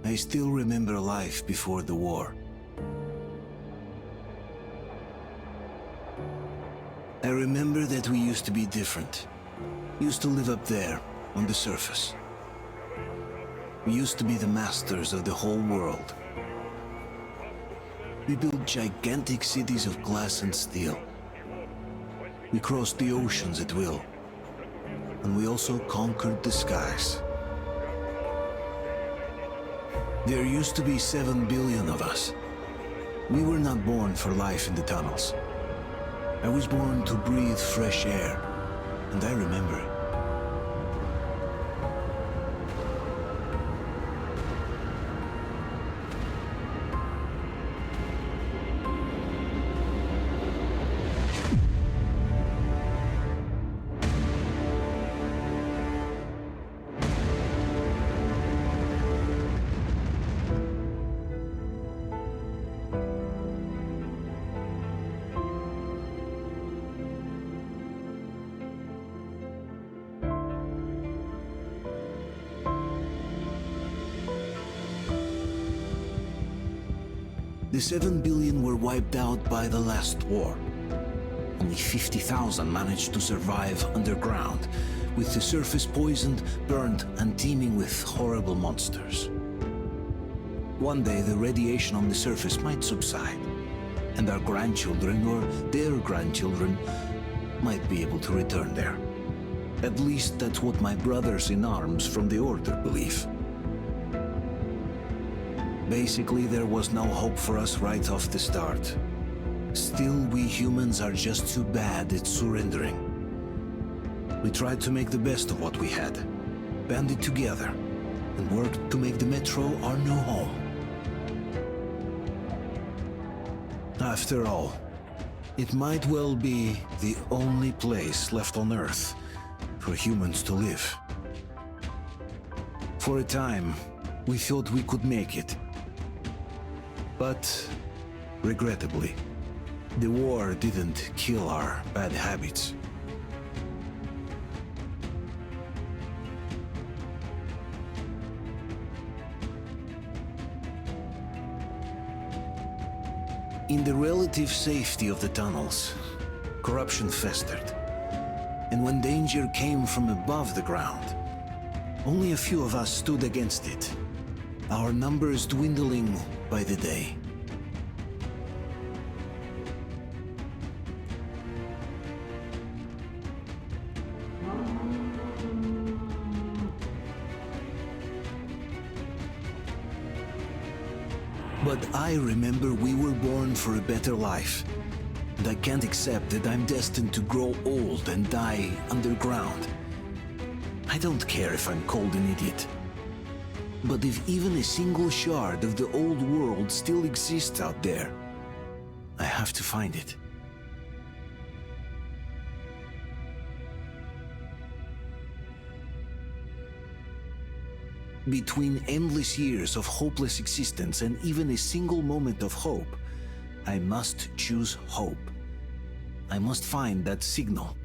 I still remember life before the war. I remember that we used to be different. Used to live up there, on the surface. We used to be the masters of the whole world. We built gigantic cities of glass and steel. We crossed the oceans at will. And we also conquered the skies. There used to be 7 billion of us. We were not born for life in the tunnels. I was born to breathe fresh air, and I remember. The 7 billion were wiped out by the last war. Only 50,000 managed to survive underground, with the surface poisoned, burned, and teeming with horrible monsters. One day the radiation on the surface might subside, and our grandchildren or their grandchildren might be able to return there. At least that's what my brothers in arms from the Order believe. Basically, there was no hope for us right off the start. Still, we humans are just too bad at surrendering. We tried to make the best of what we had, banded together, and worked to make the Metro our new home. After all, it might well be the only place left on Earth for humans to live. For a time, we thought we could make it. But, regrettably, the war didn't kill our bad habits. In the relative safety of the tunnels, corruption festered. And when danger came from above the ground, only a few of us stood against it, our numbers dwindling by the day. But I remember we were born for a better life, and I can't accept that I'm destined to grow old and die underground. I don't care if I'm called an idiot. But if even a single shard of the old world still exists out there, I have to find it. Between endless years of hopeless existence and even a single moment of hope, I must choose hope. I must find that signal.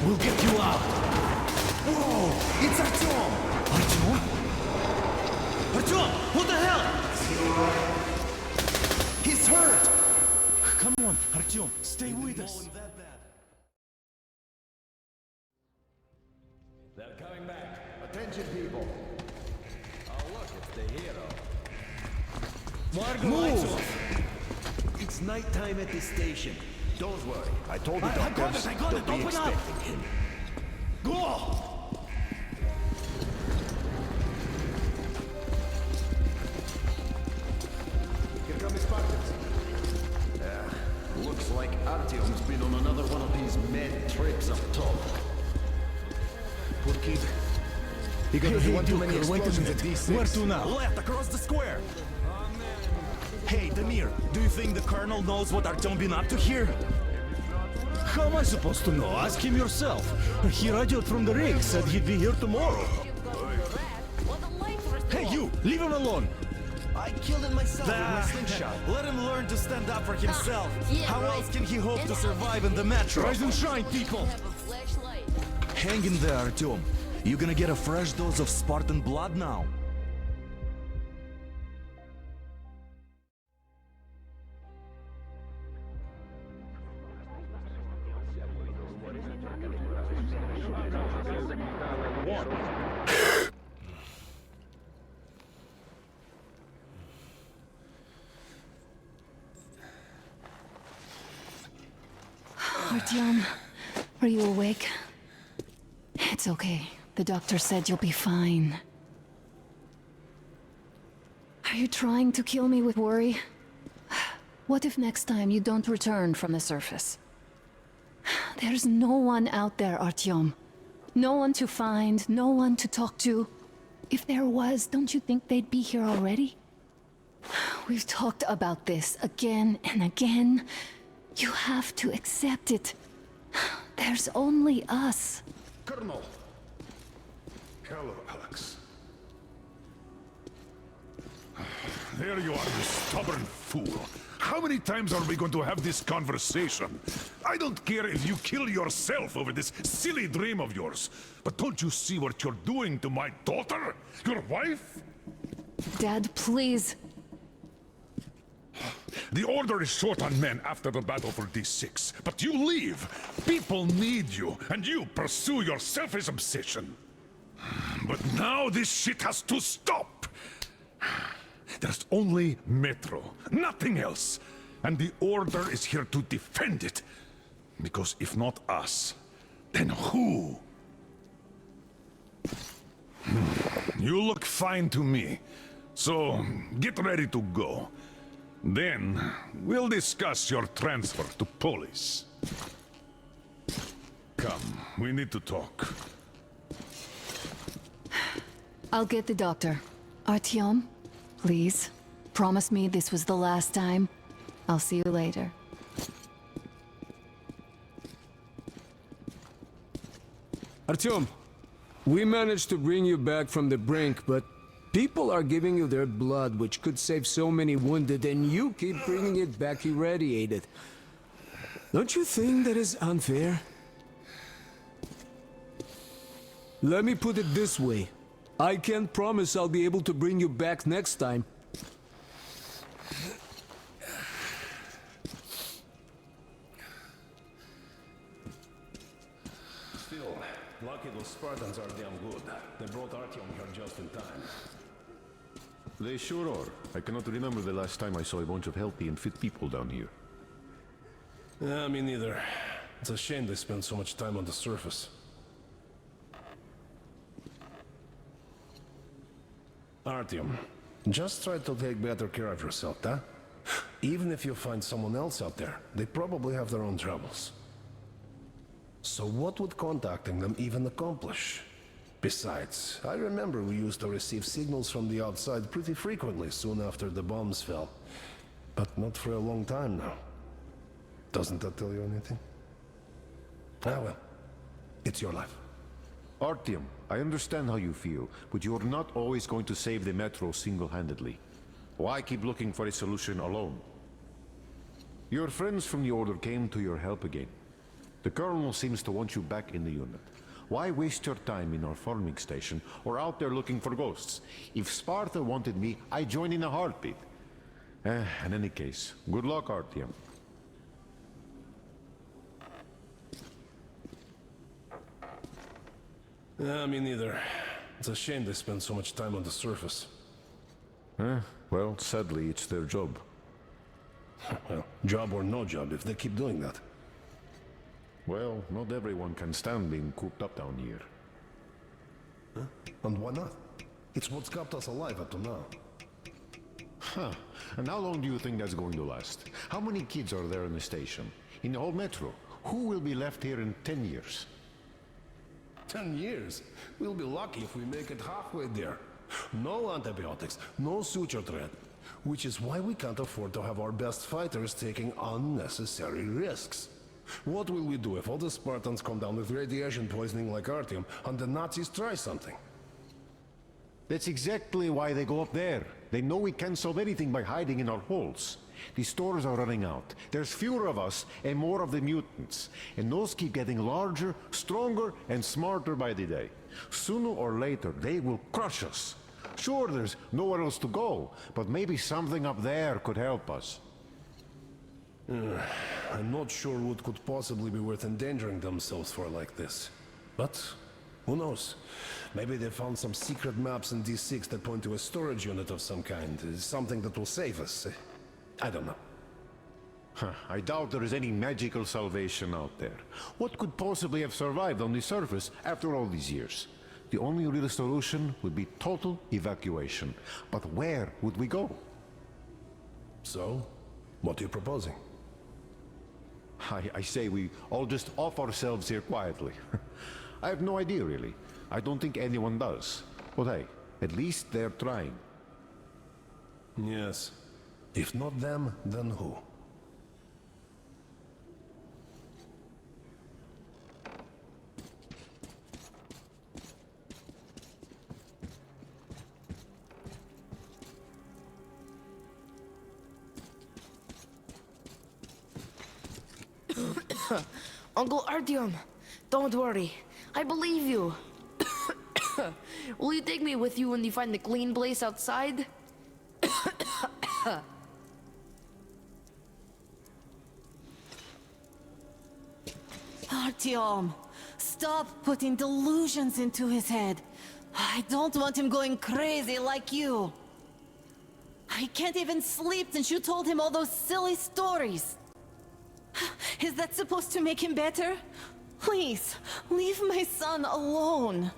We'll get you out. Whoa! It's Artyom! Artyom? Artyom! What the hell? He's hurt! Come on, Artyom, stay with us. They're coming back. Attention, people. Oh, look, it's the hero. Margo, lights Move! off. It's nighttime at this station. Don't worry. I told the I got doctors it, they'll be open up. expecting him. Go! Here come his partners. Looks like Artyom's been on another one of his mad trips up top. Poor kid. He got one too many explosions at D6. Where to now? Left, across the square. Hey, Damir, do you think the Colonel knows what Artyom been up to here? How am I supposed to know? Ask him yourself. He radioed from the rig, said he'd be here tomorrow. Hey, you! Leave him alone! I killed him myself with my Ah, slingshot. let him learn to stand up for himself. yeah, How right. else can he hope to survive in the metro? Rise and shine, people! Hang in there, Artyom. You gonna get a fresh dose of Spartan blood now. Artyom, are you awake? It's okay. The doctor said you'll be fine. Are you trying to kill me with worry? What if next time you don't return from the surface? There's no one out there, Artyom. No one to find, no one to talk to. If there was, don't you think they'd be here already? We've talked about this again and again. You have to accept it. There's only us. Colonel. Hello, Alex. There you are, you stubborn fool. How many times are we going to have this conversation? I don't care if you kill yourself over this silly dream of yours. But don't you see what you're doing to my daughter? Your wife? Dad, please. The Order is short on men after the battle for D6, but you leave. People need you, and you pursue your selfish obsession. But now this shit has to stop. There's only Metro, nothing else. And the Order is here to defend it. Because if not us, then who? You look fine to me. So, get ready to go. Then, we'll discuss your transfer to Polis. Come, we need to talk. I'll get the doctor. Artyom, please. Promise me this was the last time. I'll see you later. Artyom, we managed to bring you back from the brink, but people are giving you their blood, which could save so many wounded, and you keep bringing it back irradiated. Don't you think that is unfair? Let me put it this way. I can't promise I'll be able to bring you back next time. Still, lucky those Spartans are damn good. They brought Artyom here just in time. They sure are. I cannot remember the last time I saw a bunch of healthy and fit people down here. Yeah, me neither. It's a shame they spend so much time on the surface. Artyom, just try to take better care of yourself, huh? Even if you find someone else out there, they probably have their own troubles. So what would contacting them even accomplish? Besides, I remember we used to receive signals from the outside pretty frequently soon after the bombs fell. But not for a long time now. Doesn't that tell you anything? Ah well, it's your life. Artyom, I understand how you feel, but you're not always going to save the Metro single-handedly. Why keep looking for a solution alone? Your friends from the Order came to your help again. The Colonel seems to want you back in the unit. Why waste your time in our farming station or out there looking for ghosts? If Sparta wanted me, I'd join in a heartbeat. In any case, good luck, Artyom. Yeah, me neither. It's a shame they spend so much time on the surface. Well, sadly, it's their job. Well, job or no job, if they keep doing that. Well, not everyone can stand being cooped up down here. And why not? It's what's kept us alive up to now. Huh. And how long do you think that's going to last? How many kids are there in the station? In the whole metro? Who will be left here in 10 years? 10 years? We'll be lucky if we make it halfway there. No antibiotics, no suture thread. Which is why we can't afford to have our best fighters taking unnecessary risks. What will we do if all the Spartans come down with radiation poisoning like Artyom and the Nazis try something? That's exactly why they go up there. They know we can't solve anything by hiding in our holes. The stores are running out. There's fewer of us and more of the mutants. And those keep getting larger, stronger, and smarter by the day. Sooner or later, they will crush us. Sure, there's nowhere else to go, but maybe something up there could help us. I'm not sure what could possibly be worth endangering themselves for like this. But who knows? Maybe they found some secret maps in D6 that point to a storage unit of some kind. Something that will save us. I don't know. I doubt there is any magical salvation out there. What could possibly have survived on the surface after all these years? The only real solution would be total evacuation. But where would we go? So, what are you proposing? I say we all just off ourselves here quietly. I have no idea, really. I don't think anyone does. But hey, at least they're trying. Yes. If not them, then who? Uncle Artyom, don't worry. I believe you. Will you take me with you when you find the clean place outside? Artyom, stop putting delusions into his head. I don't want him going crazy like you. I can't even sleep since you told him all those silly stories. Is that supposed to make him better? Please, leave my son alone.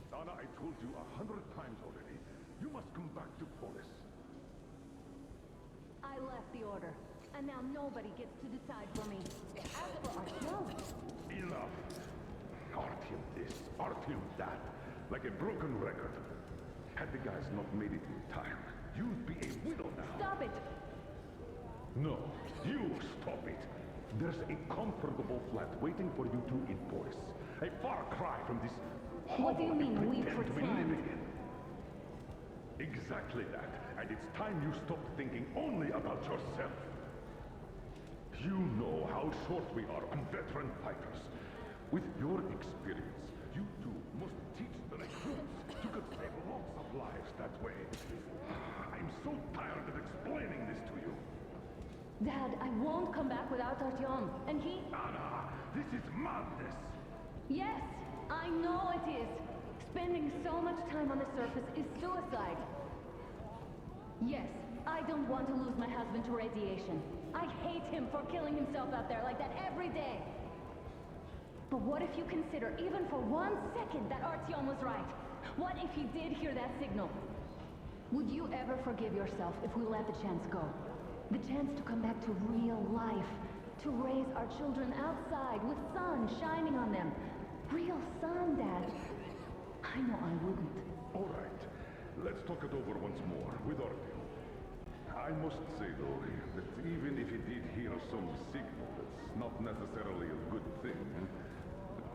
Donna, I told you 100 times already. You must come back to Polis. I left the order, and now nobody gets to decide for me. As for Artyom, Enough. Artyom this, Artyom that. Like a broken record. Had the guys not made it in time, you'd be a widow now. stop it! No, you stop it. There's a comfortable flat waiting for you two in Polis. A far cry from this What do you mean, we pretend to be pretend? living in. Exactly that. And it's time you stopped thinking only about yourself. You know how short we are on veteran fighters. With your experience, you two must teach the recruits. You could save lots of lives that way. I'm so tired of explaining this to you. Dad, I won't come back without Artyom, and he... Anna, this is madness. Yes, I know it is. Spending so much time on the surface is suicide. Yes, I don't want to lose my husband to radiation. I hate him for killing himself out there like that every day. But what if you consider, even for 1 second, that Artyom was right? What if he did hear that signal? Would you ever forgive yourself if we let the chance go? The chance to come back to real life. To raise our children outside with sun shining on them. Real sun, Dad. I know I wouldn't. All right, let's talk it over once more with Artyom. I must say, though, that even if he did hear some signal, that's not necessarily a good thing.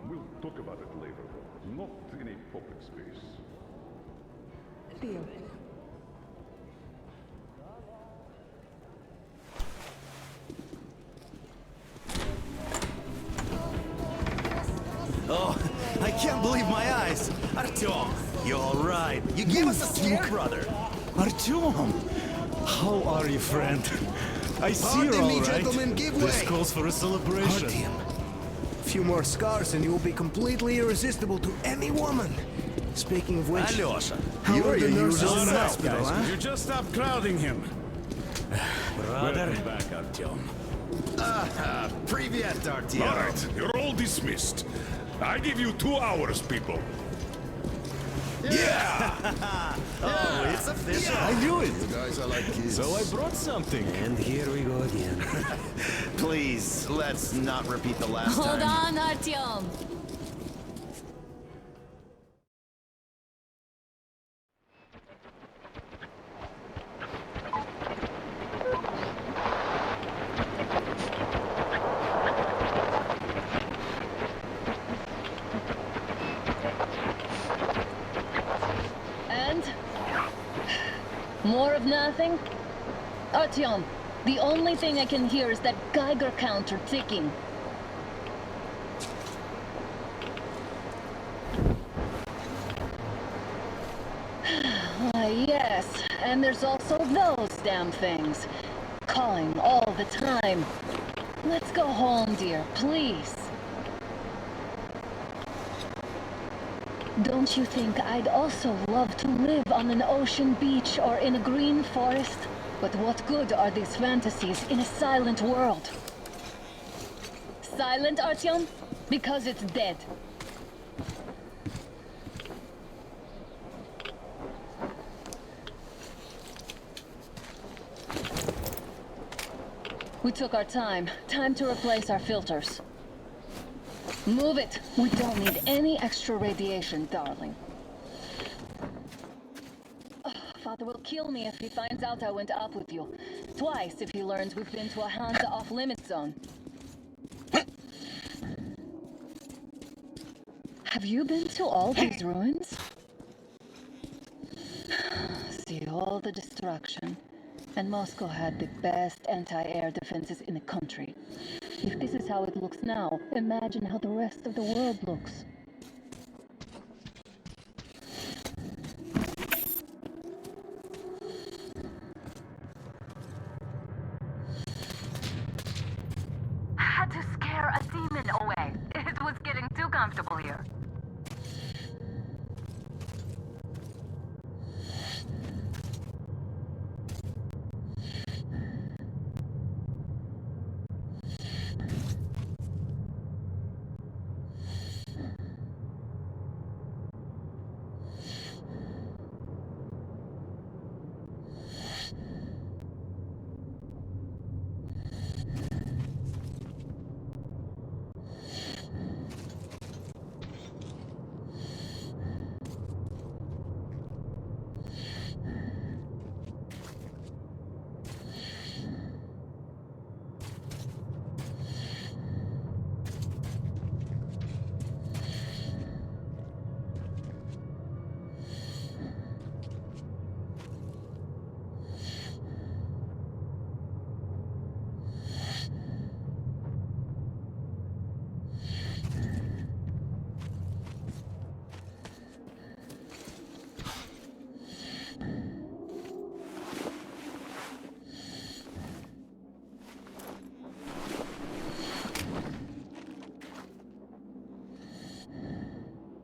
We'll talk about it later, though. Not in a public space. Deal. Oh, I can't believe my eyes! Artyom, you alright? You gave us a scare, brother! Artyom! How are you, friend? I see Pardon you're me, all right. gentlemen, give This way. calls for a celebration. Artyom. A few more scars and you will be completely irresistible to any woman. Speaking of which, Alyosha, how you are are the your nurses usual in the self, hospital, guys. huh? You just stop crowding him. Brother. Welcome back, Artyom. Привет, Artyom. All right, you're all dismissed. I give you 2 hours, people. Oh, it's official. I knew it. You guys are like kids. So I brought something. And here we go again. Please, let's not repeat the last Hold time. on, Artyom. And? More of nothing? Artyom, the only thing I can hear is that Geiger counter ticking. Why, yes, and there's also those damn things. Calling all the time. Let's go home, dear, please. Don't you think I'd also love to live on an ocean beach or in a green forest? But what good are these fantasies in a silent world? Silent, Artyom? Because it's dead. We took our time. Time to replace our filters. Move it! We don't need any extra radiation, darling. Oh, Father will kill me if he finds out I went up with you. Twice if he learns we've been to a Hansa off-limit zone. Have you been to all these ruins? See all the destruction. And Moscow had the best anti-air defenses in the country. If this is how it looks now, imagine how the rest of the world looks. I had to scare a demon away. It was getting too comfortable here.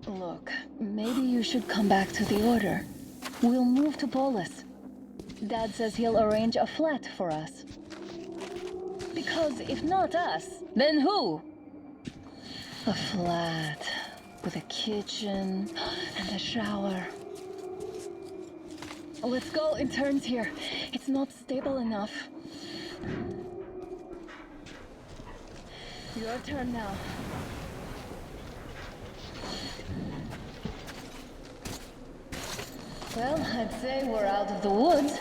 Look, maybe you should come back to the Order. We'll move to Polis. Dad says he'll arrange a flat for us. Because if not us, then who? A flat with a kitchen and a shower. Let's go in turns here. It's not stable enough. Your turn now. Well, I'd say we're out of the woods.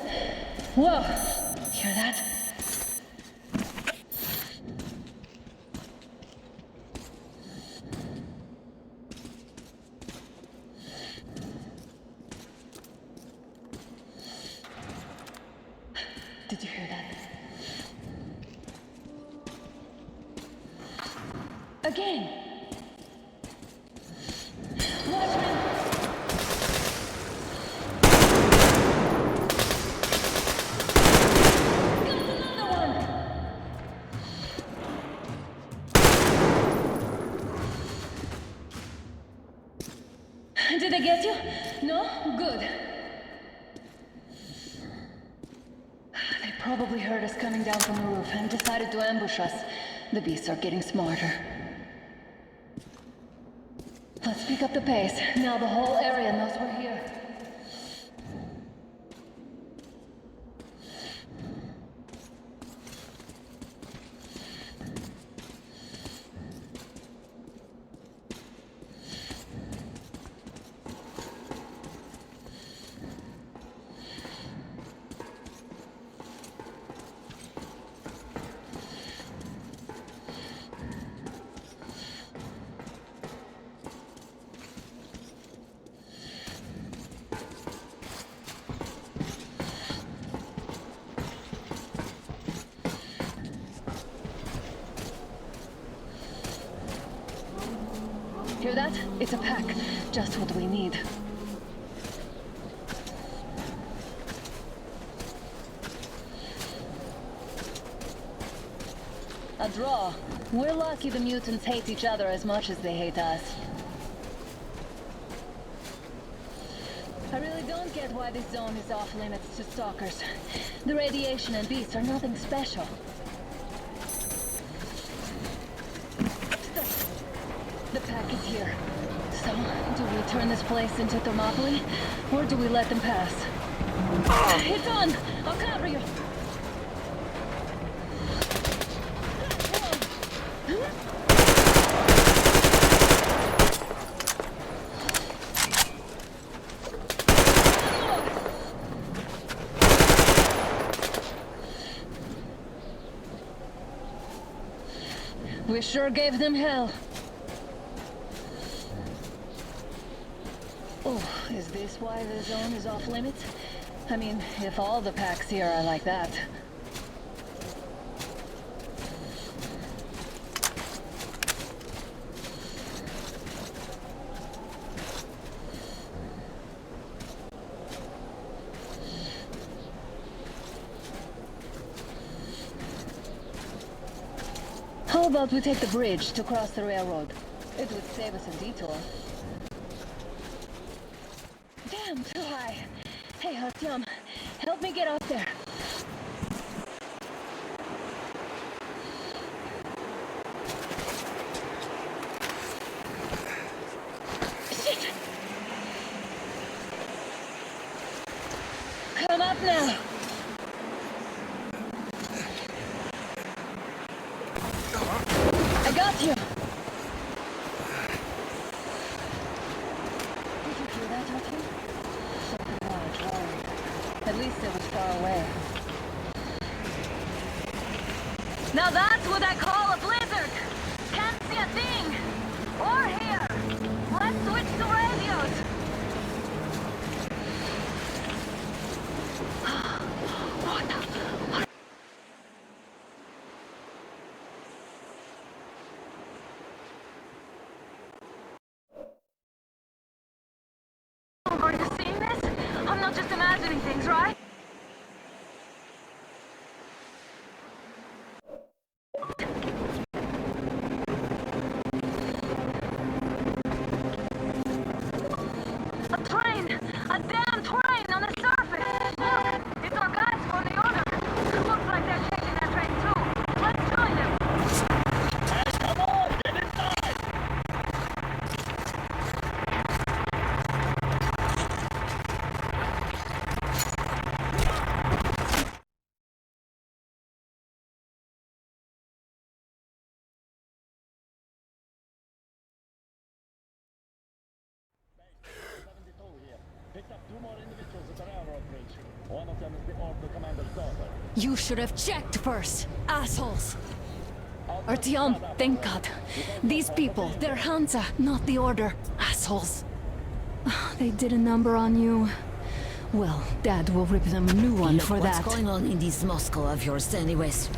Whoa! Hear that? Did you hear that? Again! Watchman! Got another one! Did they get you? No? Good. They probably heard us coming down from the roof and decided to ambush us. The beasts are getting smarter. Let's pick up the pace. Now the whole area knows we're here. Hear that? It's a pack. Just what we need. A draw. We're lucky the mutants hate each other as much as they hate us. I really don't get why this zone is off limits to stalkers. The radiation and beasts are nothing special. The pack is here. So, do we turn this place into Thermopylae, or do we let them pass? It's on! I'll cover you! We sure gave them hell. Oh, is this why the zone is off limits? I mean, if all the packs here are like that. How about we take the bridge to cross the railroad? It would save us a detour. Damn, too high. Hey, Artyom, help me get up there. Shit! Come up now. I got you. Did you hear that, Artyom? Something large, roaring. At least it was far away. Now that's what I call a blizzard! Can't see a thing! Or hear! Let's switch to radios! What the... Are you seeing this? I'm not just imagining things, right? A train! A damn train on the surface! Look! It's our guys from the order! Looks like they're chasing that train too! Let's join them! Come on! Get inside! Picked up 2 You should have checked first, assholes! Artyom, thank God. These people, they're Hansa, not the Order. Assholes. They did a number on you. Well, Dad will rip them a new one for that. What's going on in this Moscow of yours anyways?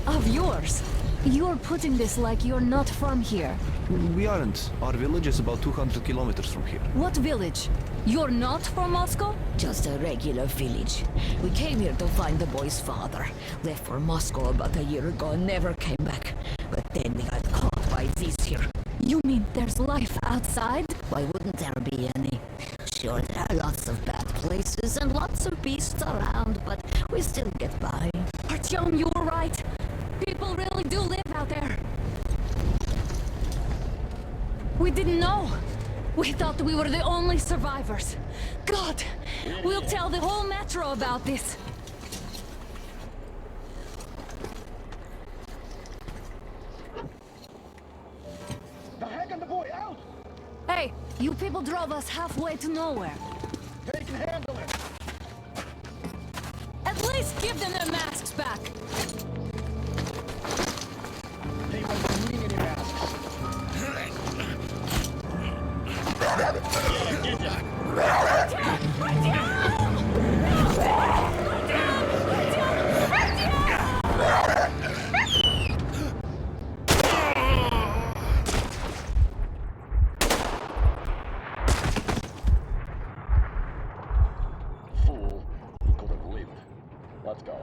Of yours? You're putting this like you're not from here. We aren't. Our village is about 200 kilometers from here. What village? You're not from Moscow? Just a regular village. We came here to find the boy's father. Left for Moscow about a year ago and never came back. But then we got caught by these here. You mean there's life outside? Why wouldn't there be any? Sure, there are lots of bad places and lots of beasts around, but we still get by. Artyom, you were right. People really do live out there. We didn't know. We thought we were the only survivors. God, we'll tell the whole metro about this. The heck and the boy out! Hey, you people drove us halfway to nowhere. They can handle it! At least give them their masks back. They won't be needing any masks. Fool, you could have lived. Let's go.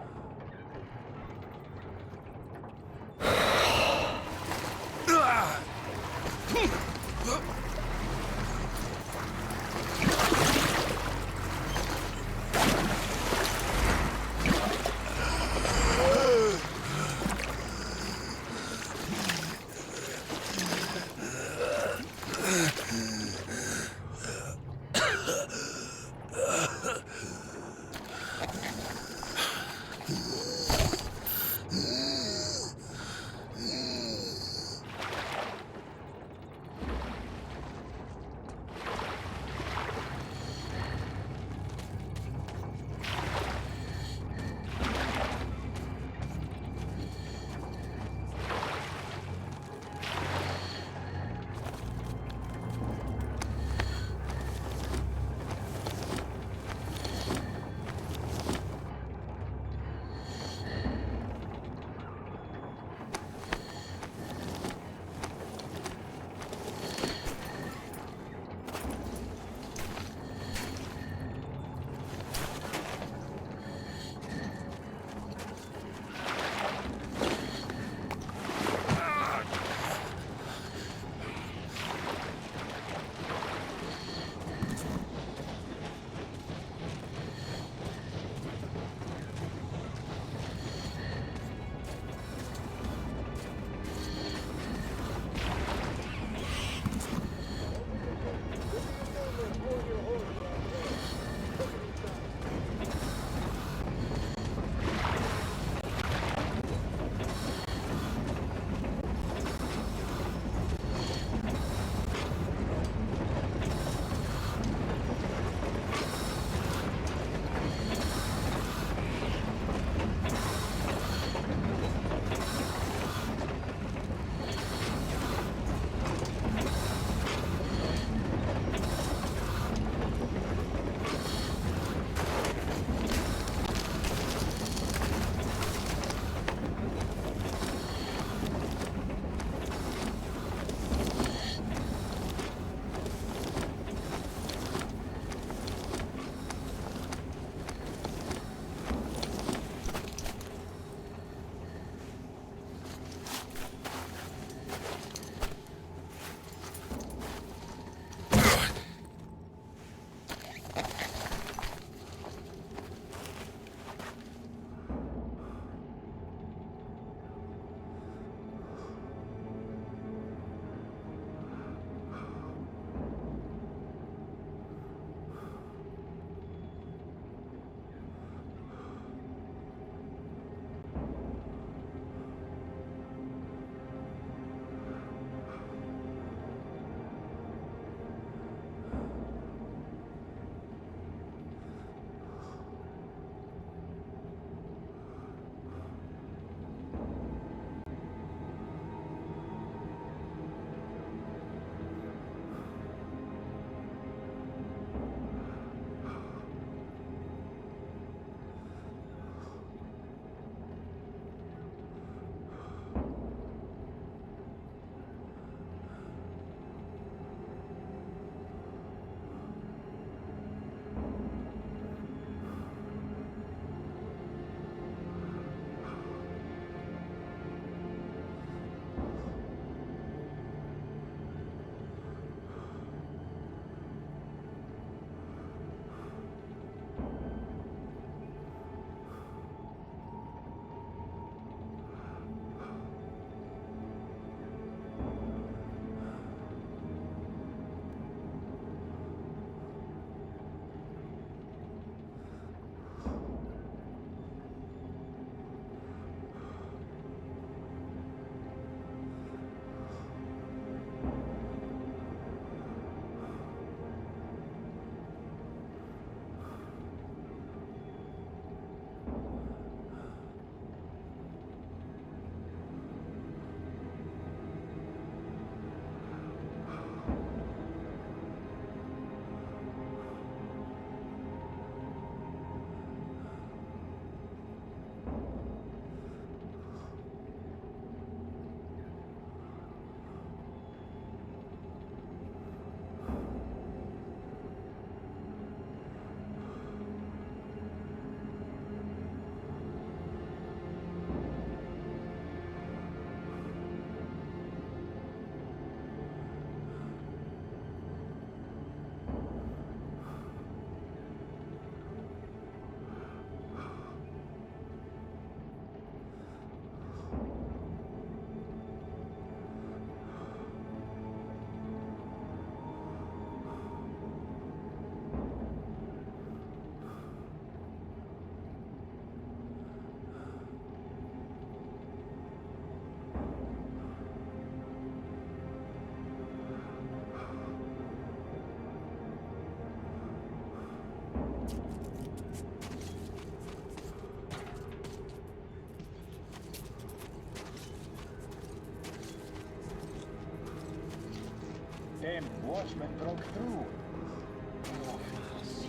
Damn watchmen broke through.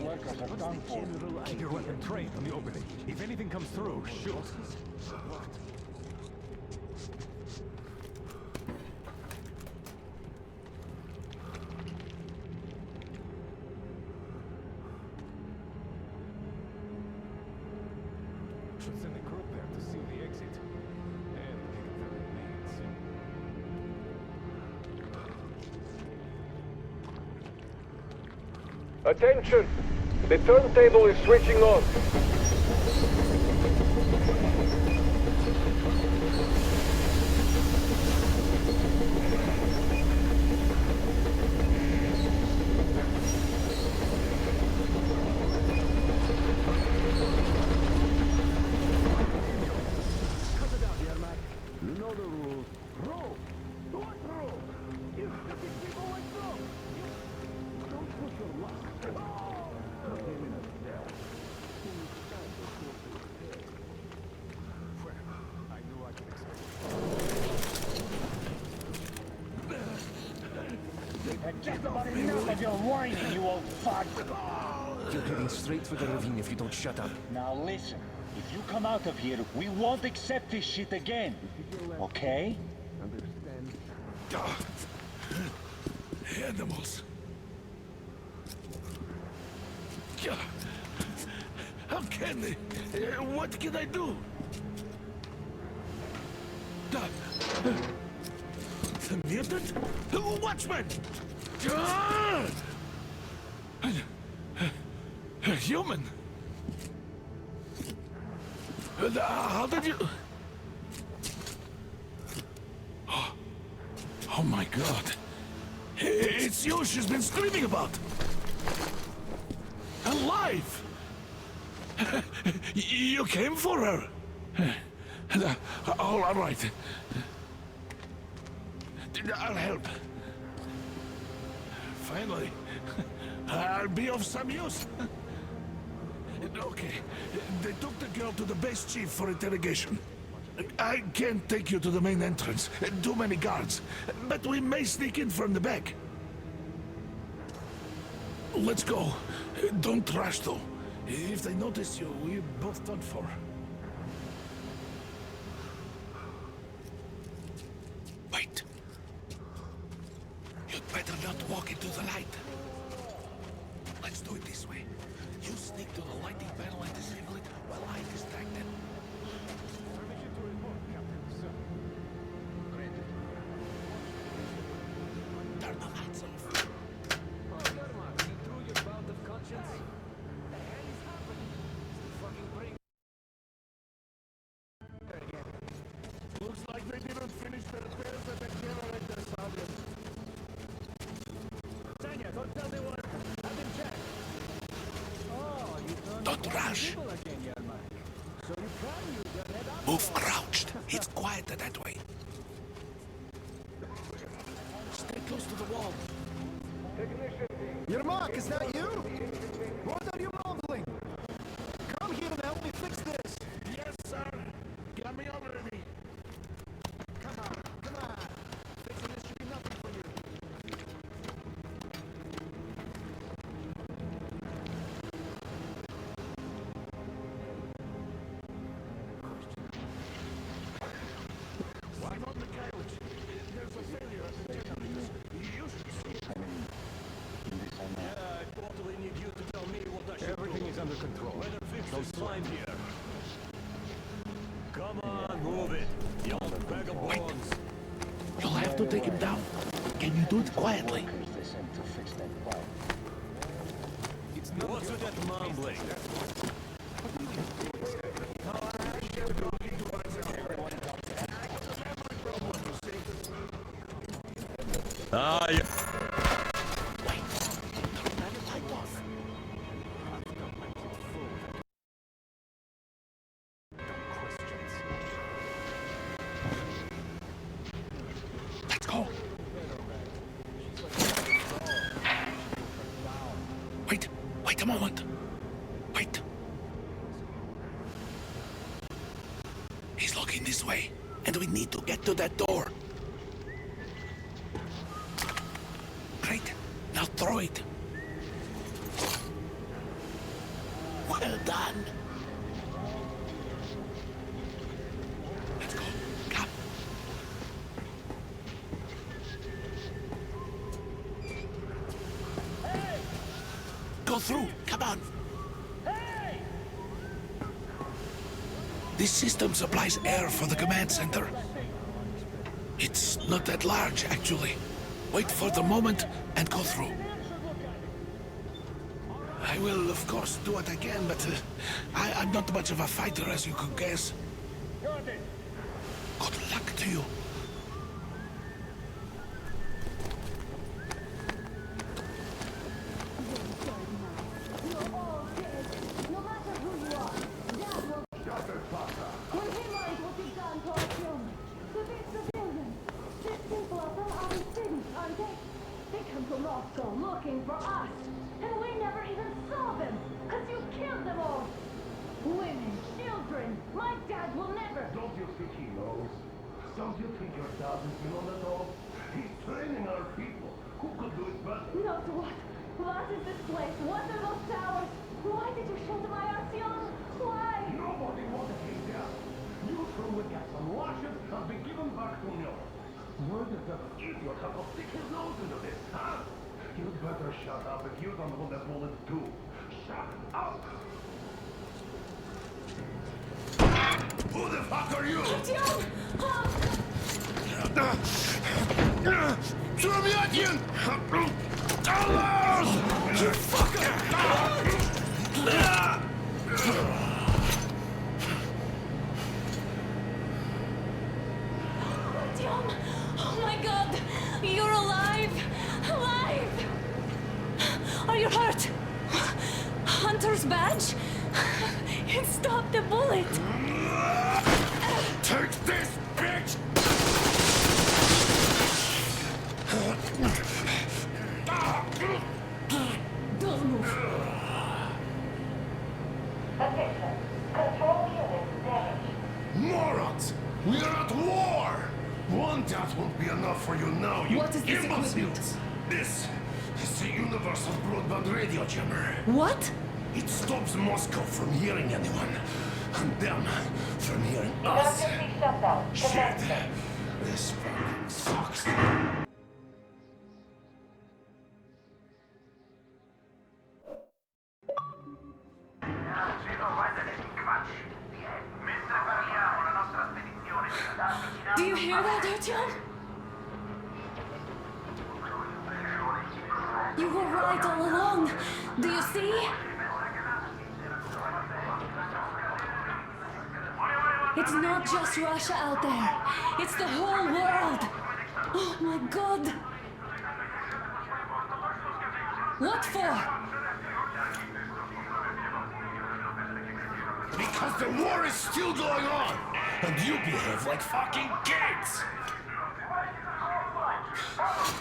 Workers are done for. Keep your weapon trained on the opening. If anything comes through, shoot. Should send a group there to seal the exit. And pick up the remains. Attention! The turntable is switching on. You know the rules. Roll! What roll? You stupid people, let's go! Don't put your luck. I knew I could expect I've just about enough of your whining, you old fuck! You're heading straight for the ravine if you don't shut up. Now listen, if you come out of here, we won't accept this shit again. Okay? Animals. How can they? What can I do? The mutant? Watchman! A human? How did you... Oh my God. It's you she's been screaming about. Alive! You came for her. All right. I'll help. Finally, I'll be of some use. Okay, they took the girl to the base chief for interrogation. I can't take you to the main entrance. Too many guards. But we may sneak in from the back. Let's go. Don't rush, though. If they notice you, we're both done for. Wait. You'd better not walk into the light. Let's do it this way. You sneak to the lighting panel and disable it while I distract them. permission to report, Captain. Sir. Turn the lights off. Oh, Yermak, you threw your bout of conscience? What the hell is happening? Is the fucking brain... Looks like they didn't finish the repairs at the generator, Sergeant. Tanya, don't tell me what. Have them check. Oh, you Don't rush. again, Yermak. So you plan you get head up. Move crouched. It's quieter that way. Stay close to the wall. Yermak, is that you? What are you mumbling? Come here and help me fix this. Yes, sir. Got me already. Come on, come on. Fixing this should be nothing for you. I'm on the couch. There's a failure at the generators. You should see it. I totally need you to tell me what I should Everything do. is under control. Better fix this slime here. Come on, move it. You old bag of bones. You'll have to take him down. Can you do it quietly? What's with that mumbling? Ah, yeah. Let's go. Wait a moment. Wait. He's looking this way, and we need to get to that door. Great. Now throw it. Well done. Let's go. Come. Go through. Come on. This system supplies air for the command center. It's not that large, actually. Wait for the moment and go through. I will, of course, do what I can, but I'm not much of a fighter, as you could guess. Good luck to you. Looking for us, and we never even saw them, because you killed them all. Women, children, my dad will never. Don't you think he knows? Don't you think your dad is in on it all? He's training our people. Who could do it better? Not what? What is this place? What are those towers? Why did you shelter my Artyom? Why? Nobody wanted him there. You two will get some lashes and be given back to New York. Where did that idiot have to stick his nose into this, huh? You'd better shut up if you don't want that bullet too. Shut up! Who the fuck are you? Artyom! Surmyatin! Allah! You fucker! Artyom! Oh my god! You're alive! Alive! Are you hurt? Hunter's badge? It stopped the bullet! Take this, bitch! Don't move. Attention. Control unit damaged. Morons! We are at war! One death won't be enough for you now, you What is this imbeciles! equipment? This is the universal broadband radio jammer. What? It stops Moscow from hearing anyone, and them from hearing us. Emergency shutdown. Shit! Commencing. This fucking sucks. Do you hear that, Artyom? You were right all along. Do you see? It's not just Russia out there. It's the whole world. Oh my god. What for? Because the war is still going on, and you behave like fucking kids!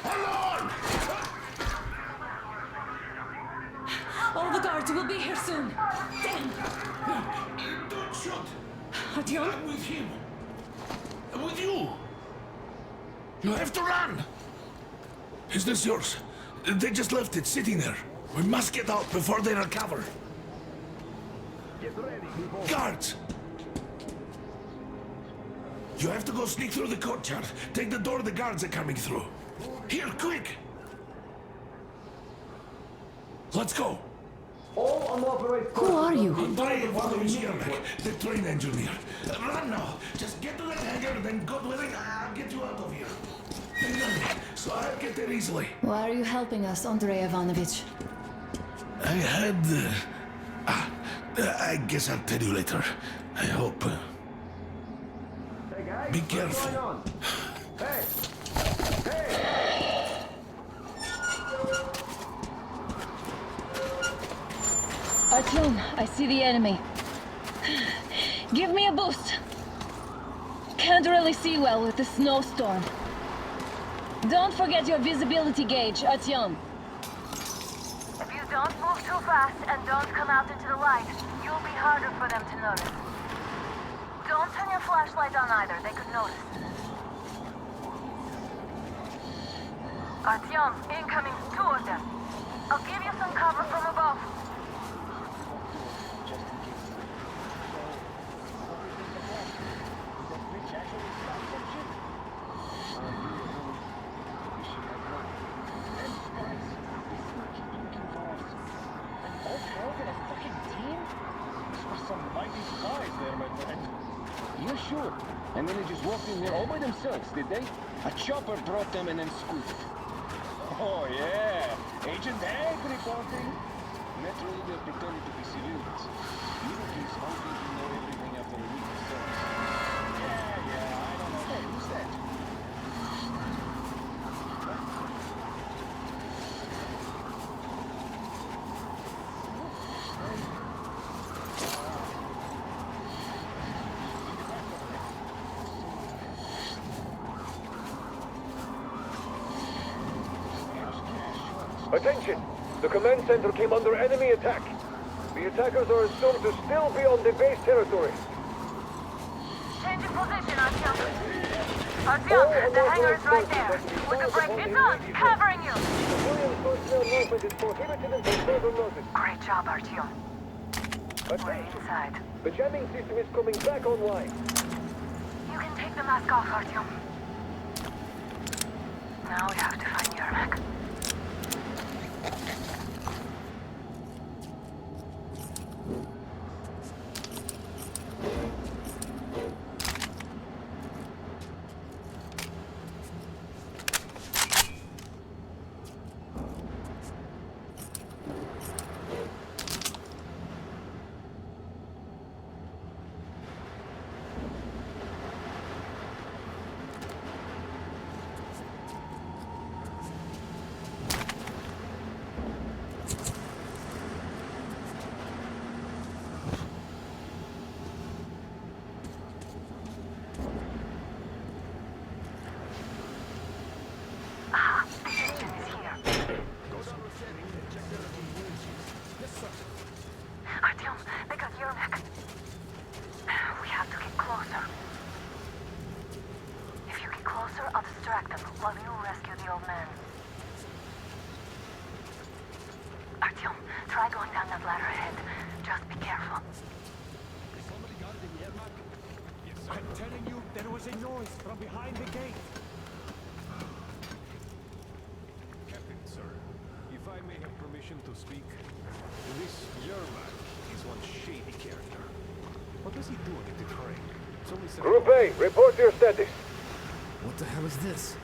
Alarm! All the guards will be here soon. Damn. Don't shoot! Artyom? I'm with him. I'm with you. You have to run! Is this yours? They just left it sitting there. We must get out before they recover. Get ready, people. Guards! You have to go sneak through the courtyard. Take the door the guards are coming through. Here, quick! Let's go! All unauthorized... Who are you? Andrei Ivanovich, the train engineer. Run now! Just get to that hangar, then God willing, I'll get you out of here. So I'll get there easily. Why are you helping us, Andrei Ivanovich? I had... I guess I'll tell you later. I hope. Hey guys, Be what's careful. going on? Hey! Hey! Artyom, I see the enemy. Give me a boost. Can't really see well with the snowstorm. Don't forget your visibility gauge, Artyom. Abuse Don't move too fast and don't come out into the light. You'll be harder for them to notice. Don't turn your flashlight on either. They could notice. Artyom, incoming. 2 of them. I'll give you some cover from above. You sure? And then they just walked in here all by themselves, did they? A chopper brought them and then scooped. Oh yeah, Agent Egg reporting. Naturally, they're pretending to be civilians. Even he's hoping to know everything after a week of service. Yeah, I don't know. Hey, who's that? Attention! The command center came under enemy attack. The attackers are assumed to still be on the base territory. Changing position, Artyom. Artyom, the hangar is right there. With the break it's on, covering you. Civilian personnel movement is prohibited until further notice. Great job, Artyom. Attention! Inside. The jamming system is coming back online. You can take the mask off, Artyom. Now we have to find Yermak. Artyom, they got Yermak. We have to get closer. If you get closer, I'll distract them while you rescue the old man. Artyom, try going down that ladder ahead. Just be careful. Somebody guarding Yermak? Yes, sir. I'm telling you, there was a noise from behind the gate. Captain, sir, if I may have permission to speak, this Yermak is one shady character. What does he do on the train? Group A, report your status. What the hell is this?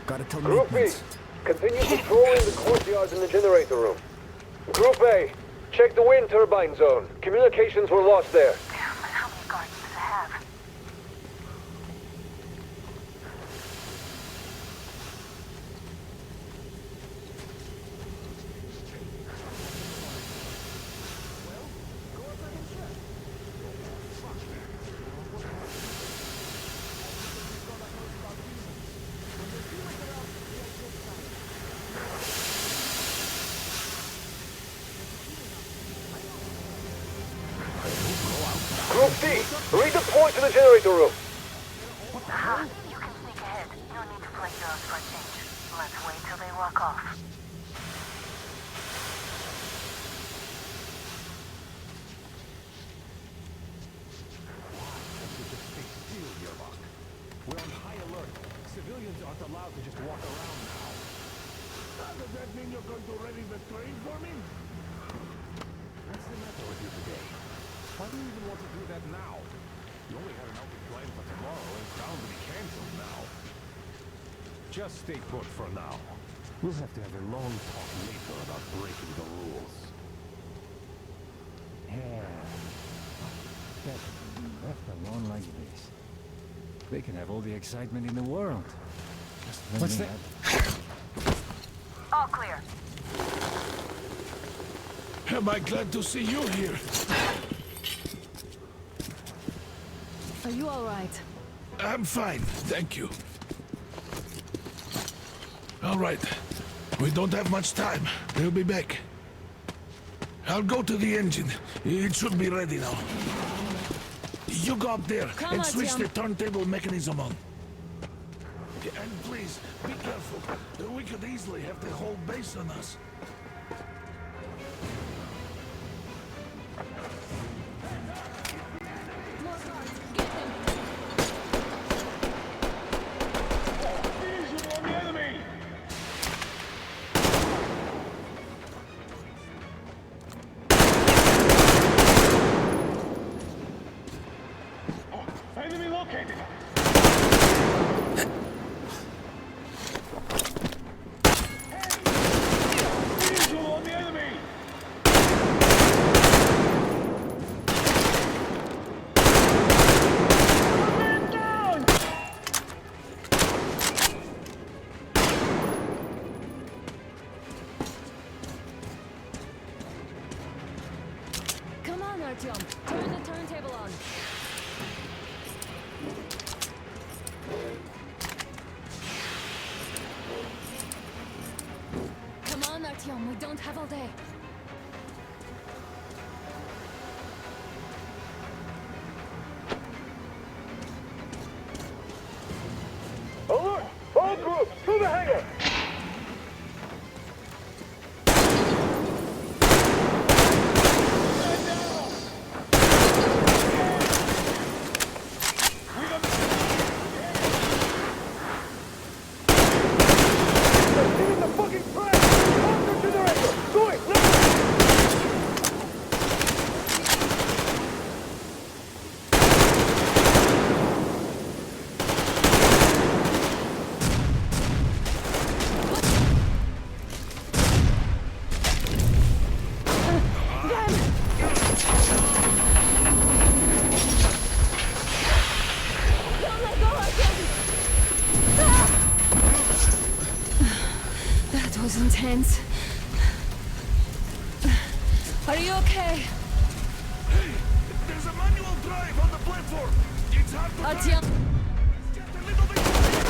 Gotta tell Group B, continue patrolling the courtyard in the generator room. Group A, check the wind turbine zone. Communications were lost there. Damn, how many guards does it have? Group C, redeploy to the generator room. Aha, you can sneak ahead. No need to play those for a change. Let's wait till they walk off. We're on high alert. Civilians aren't allowed to just walk around now. Does that mean you're going to ready the train for me? What's the matter with you today? Why do you even want to do that now? You only had an outing planned for tomorrow, and it's bound to be cancelled now. Just stay put for now. We'll have to have a long talk later about breaking the rules. Yeah. Left alone like this. They can have all the excitement in the world. What's that? All clear. Am I glad to see you here? Are you all right? I'm fine, thank you. All right. We don't have much time. We'll be back. I'll go to the engine. It should be ready now. You go up there Come and on, switch Tim. the turntable mechanism on. And please, be careful. We could easily have the whole base on us. Visual on the enemy! Oh, enemy located! Visual on the enemy! Man down! Come on, Artyom. Turn the turntable on. Come on, Artyom. We don't have all day. Alert! All groups, to the hangar! Get in the fucking track! Master generator! Going, now! Don't let go, Artyom! Ah! That was intense. Are you okay? Hey, there's a manual drive on the platform. It's hard to Artyom! drive. Just a little bit quiet.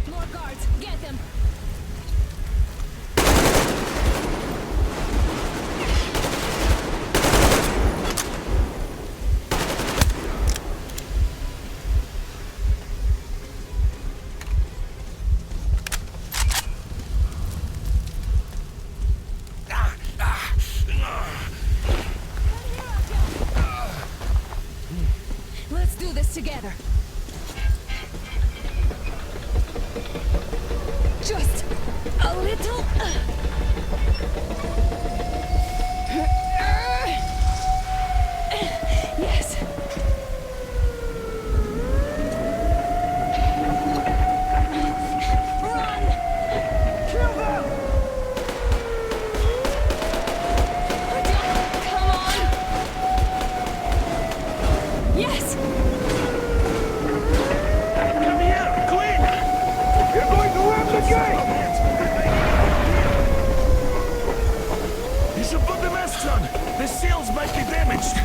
More guards! Get them! Let's do this together. Just a little. Yes. Run! Kill them! Come on! Yes! Come here, quick! You're going to ram the gate! You should put the masks on. The seals might be damaged.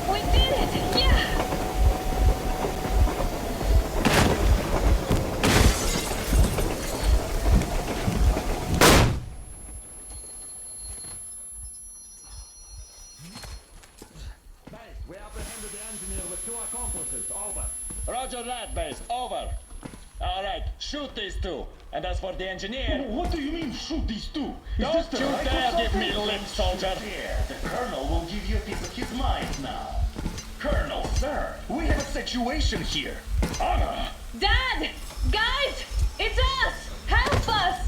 We did it! Yeah! We apprehended the engineer with 2 accomplices. Over. Roger that, base. Over. All right, shoot these 2. And as for the engineer... What do you mean, shoot these 2? Is Don't this the you right or dare give something? me lip, soldier! The Colonel will give you a piece of his mind now. Colonel, sir, we have a situation here. Honor! Dad! Guys! It's us! Help us!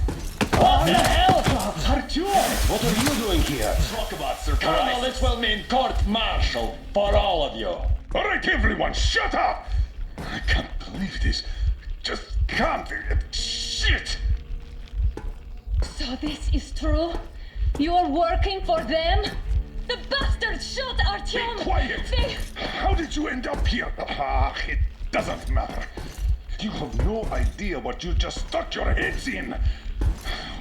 What the hell? Artyom, what are you doing here? Talk about surprise. Colonel, this will mean court-martial for all of you. All right, everyone, shut up! I can't believe this. Just can't. Shit! So this is true? You're working for them? The bastards shot Artyom! Be quiet! How did you end up here? Ah, it doesn't matter. You have no idea what you just stuck your heads in.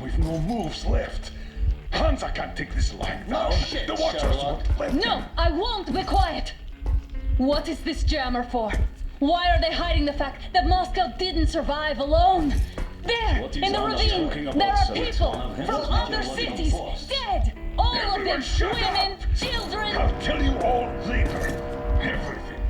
We've no moves left. Hansa can't take this lying down. The Watchers won't let No, him. I won't be quiet! What is this jammer for? Why are they hiding the fact that Moscow didn't survive alone? There, in the ravine, there are people from other cities, dead! All of them, women, children! I'll tell you all later. Everything.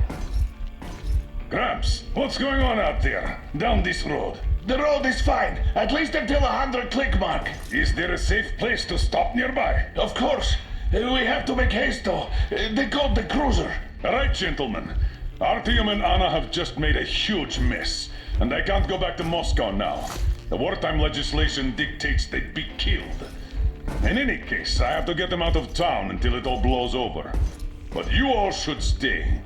Gramps, what's going on out there? Down this road? The road is fine, at least until 100 click mark. Is there a safe place to stop nearby? Of course. We have to make haste though. They called the cruiser. All right, gentlemen. Artyom and Anna have just made a huge mess, and they can't go back to Moscow now. The wartime legislation dictates they'd be killed. In any case, I have to get them out of town until it all blows over. But you all should stay.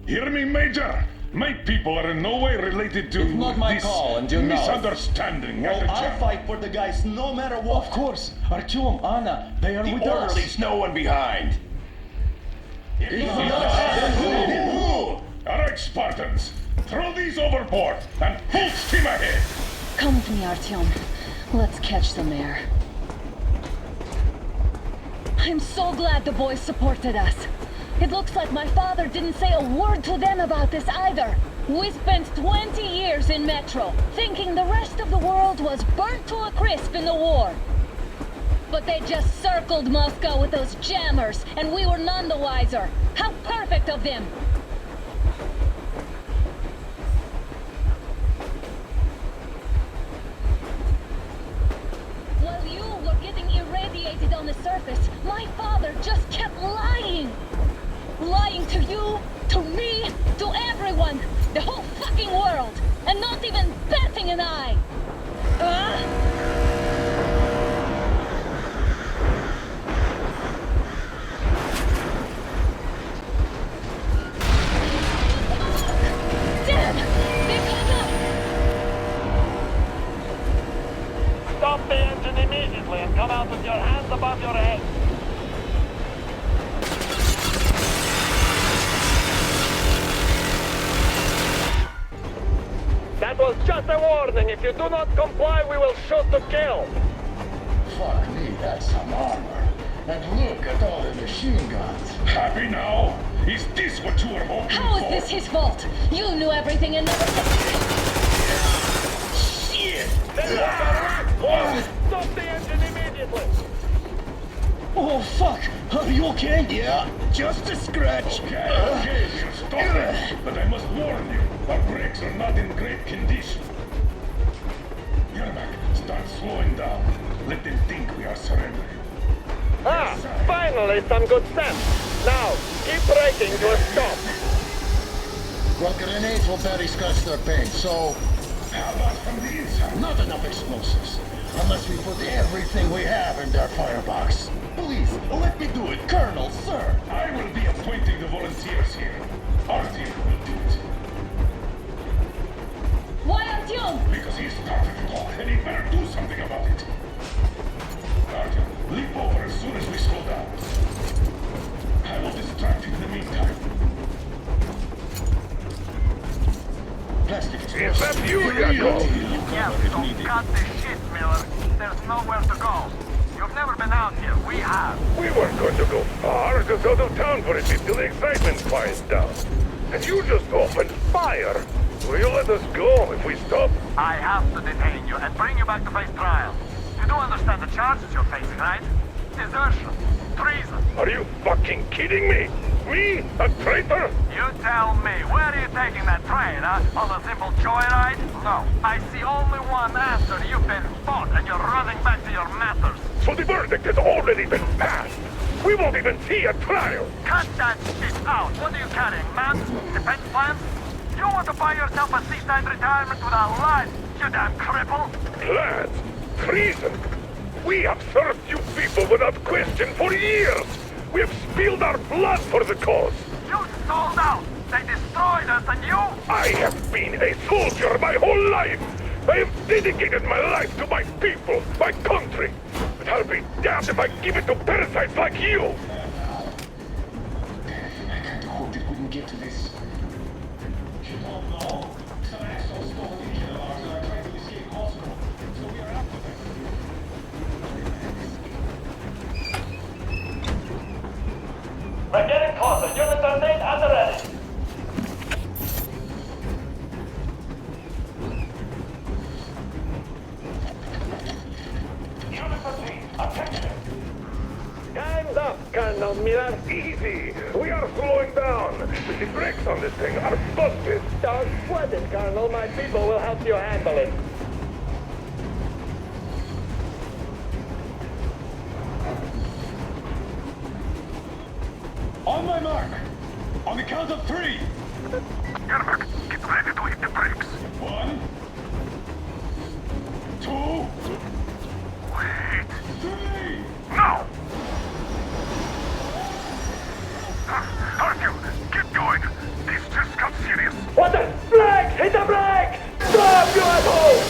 Hear me, Major? My people are in no way related to It's not my this call, and you know it. misunderstanding. Well, at the I'll jam. fight for the guys no matter what. Of course. Artyom, Anna, they are with us. Leaves no one behind. All right, Spartans. Throw these overboard and full steam ahead. Come with me, Artyom. Let's catch some air. I'm so glad the boys supported us. It looks like my father didn't say a word to them about this either. We spent 20 years in Metro, thinking the rest of the world was burnt to a crisp in the war. But they just circled Moscow with those jammers, and we were none the wiser. How perfect of them! While you were getting irradiated on the surface, my father just kept lying! Lying to you, to me, to everyone! The whole fucking world! And not even batting an eye! Damn! They caught up! Stop the engine immediately and come out with your hands above your head. That was just a warning. If you do not comply, we will shoot to kill. Fuck me, that's some armor. And look at all the machine guns. Happy now? Is this what you were hoping How is for? this his fault? You knew everything and never Shit! Stop the engine immediately. Oh, fuck! Are you okay? Yeah, just a scratch. Okay, we'll stop it. But I must warn you, our brakes are not in great condition. Yermak, start slowing down. Let them think we are surrendering. Finally some good sense. Now, keep braking to a stop. Well, grenades will barely scratch their paint, so... How about from the inside? Not enough explosives. Unless we put everything we have in their firebox. Please, let me do it, Colonel, sir. I will be appointing the volunteers here. Artyom will do it. Why Artyom? Because he started it all, and he better do something about it. Artyom, leap over as soon as we slow down. I will distract you in the meantime. Plastic Is that you, Yakov? Yes, so cut the shit, Miller. There's nowhere to go. You've never been out here. We have. We weren't going to go far, just out of town for a bit till the excitement quiets down. And you just opened fire. Will you let us go if we stop? I have to detain you and bring you back to face trial. You do understand the charges you're facing, right? Desertion. Treason. Are you fucking kidding me? Me? A traitor? You tell me, where are you taking that train, huh? On a simple joyride? No. I see only one answer. You've been fought and you're running back to your masters. So the verdict has already been passed. We won't even see a trial. Cut that shit out. What are you carrying, man? Defense plans? You want to buy yourself a seaside retirement without life, you damn cripple? Plans? Treason? We have served you people without question for years. We have spilled our blood for the cause. You sold out. They destroyed us and you? I have been a soldier my whole life. I have dedicated my life to my people, my country. But I'll be damned if I give it to parasites like you! I can't hope it wouldn't get to this. You don't know. Some assholes stole an engine of ours and are trying to escape hospital. So we are after them. We're getting closer. Units are made at the ready. Unit 13, attention! Time's up, Colonel Miller. Easy! We are slowing down! The brakes on this thing are busted! Don't sweat it, Colonel. My people will help you handle it. On my mark! On the count of 3! Yermak, get ready to hit the brakes! 1, 2, Wait! 3! Now! Artyom, get going! This just got serious! What the? Brakes! Hit the brakes! Stop, you asshole!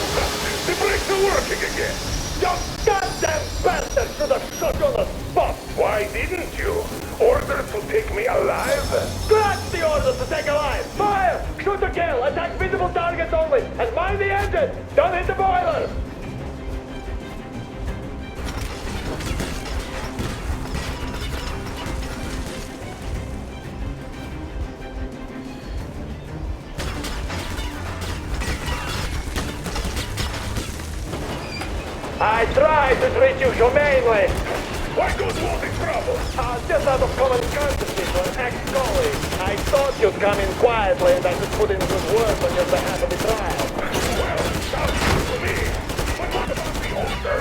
The brakes are working again! You goddamn bastard should have shot you on the spot! Why didn't you? Orders to take me alive? Scratch the orders to take alive! Fire! Shoot to kill! Attack visible targets only! And mind the engine! Don't hit the boiler! I tried to treat you humanely! Why don't you want in trouble? Just out of common courtesy to an ex-colleague. I thought you'd come in quietly and I could put in a good word on your behalf of the trial. Well, sounds good to me. But what about the order?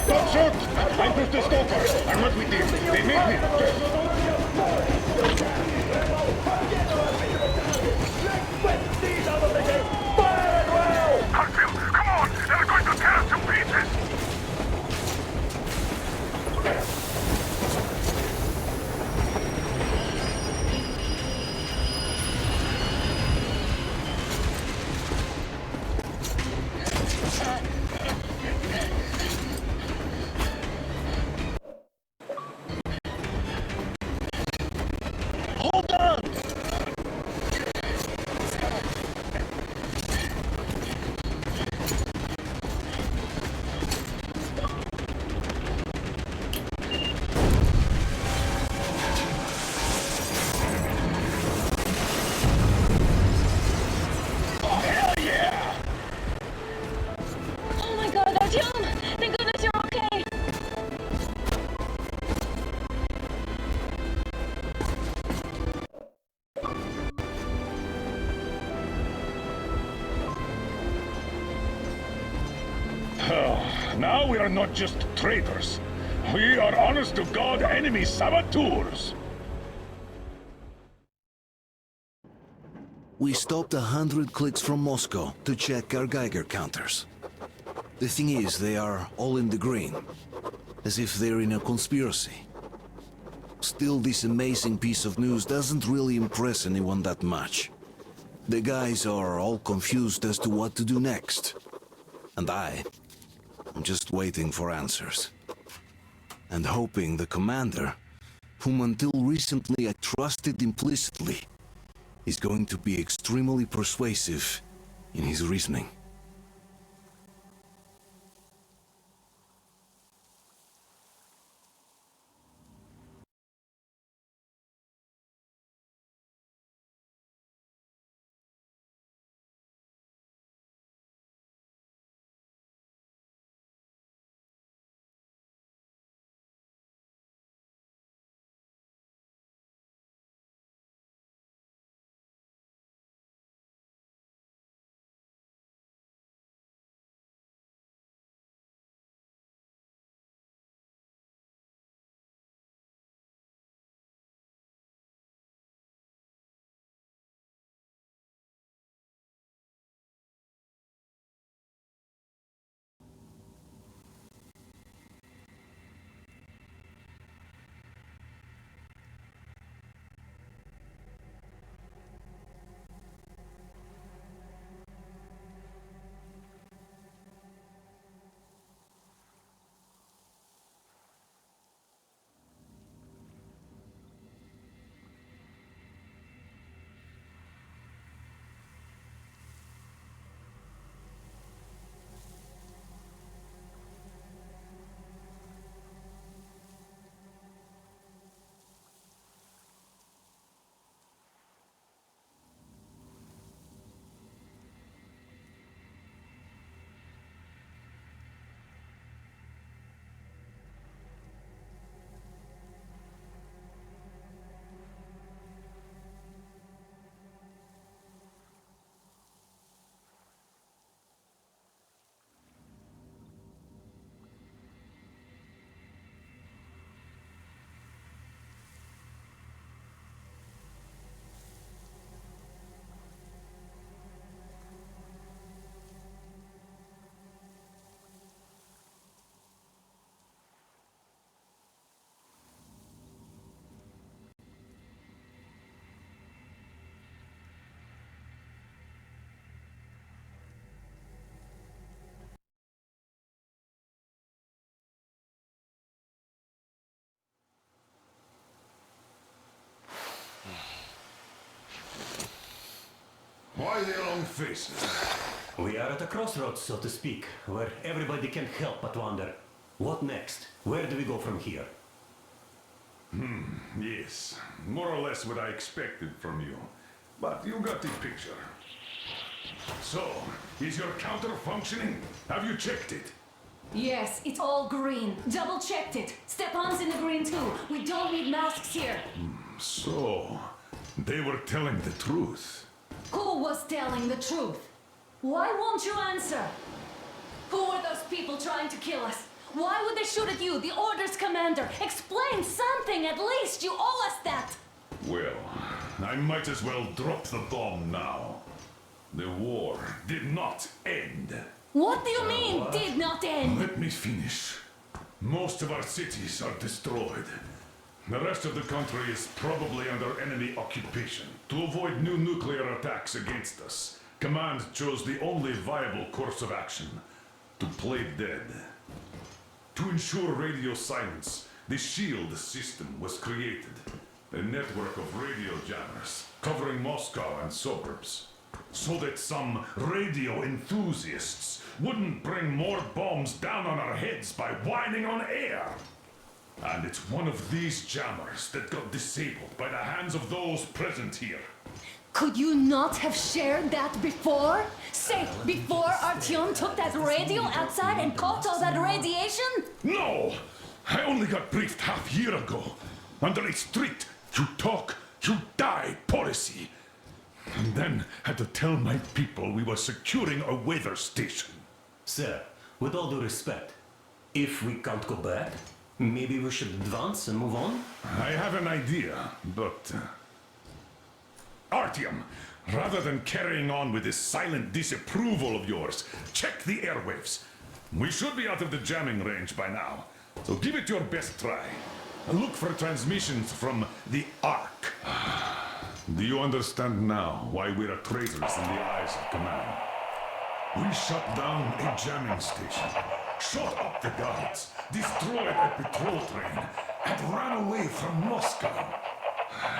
Don't shoot! I'm just a stalker. I'm not with you. They make me. Harfield, come on! They're going to tear us to pieces! Hold on! Oh my god, Artyom! Thank goodness you're okay! Now we are not just traitors. We are honest-to-God enemy saboteurs. We stopped 100 clicks from Moscow to check our Geiger counters. The thing is, they are all in the green, as if they're in a conspiracy. Still, this amazing piece of news doesn't really impress anyone that much. The guys are all confused as to what to do next. And I'm just waiting for answers. And hoping the commander, whom until recently I trusted implicitly, is going to be extremely persuasive in his reasoning. Smiley long faces. We are at a crossroads, so to speak, where everybody can't help but wonder, what next? Where do we go from here? Yes, more or less what I expected from you. But you got the picture. So, is your counter functioning? Have you checked it? Yes, it's all green. Double checked it. Stepan's in the green too. We don't need masks here. So, they were telling the truth. Who was telling the truth? Why won't you answer? Who were those people trying to kill us? Why would they shoot at you, the Order's commander? Explain something at least. You owe us that. Well, I might as well drop the bomb now. The war did not end. What do you mean, did not end? Let me finish. Most of our cities are destroyed. The rest of the country is probably under enemy occupation. To avoid new nuclear attacks against us, Command chose the only viable course of action: to play dead. To ensure radio silence, the SHIELD system was created. A network of radio jammers covering Moscow and suburbs. So that some radio enthusiasts wouldn't bring more bombs down on our heads by whining on air. And it's one of these jammers that got disabled by the hands of those present here. Could you not have shared that before? Say, before Artyom took that radio outside and caught all that radiation? No! I only got briefed half year ago. Under a strict, you talk, you die policy. And then had to tell my people we were securing a weather station. Sir, with all due respect, if we can't go back, maybe we should advance and move on? I have an idea, but... Artyom, rather than carrying on with this silent disapproval of yours, check the airwaves. We should be out of the jamming range by now, so give it your best try. And look for transmissions from the Ark. Do you understand now why we're traitors in the eyes of Command? We shut down a jamming station, shot up the guards, destroyed a patrol train, and ran away from Moscow.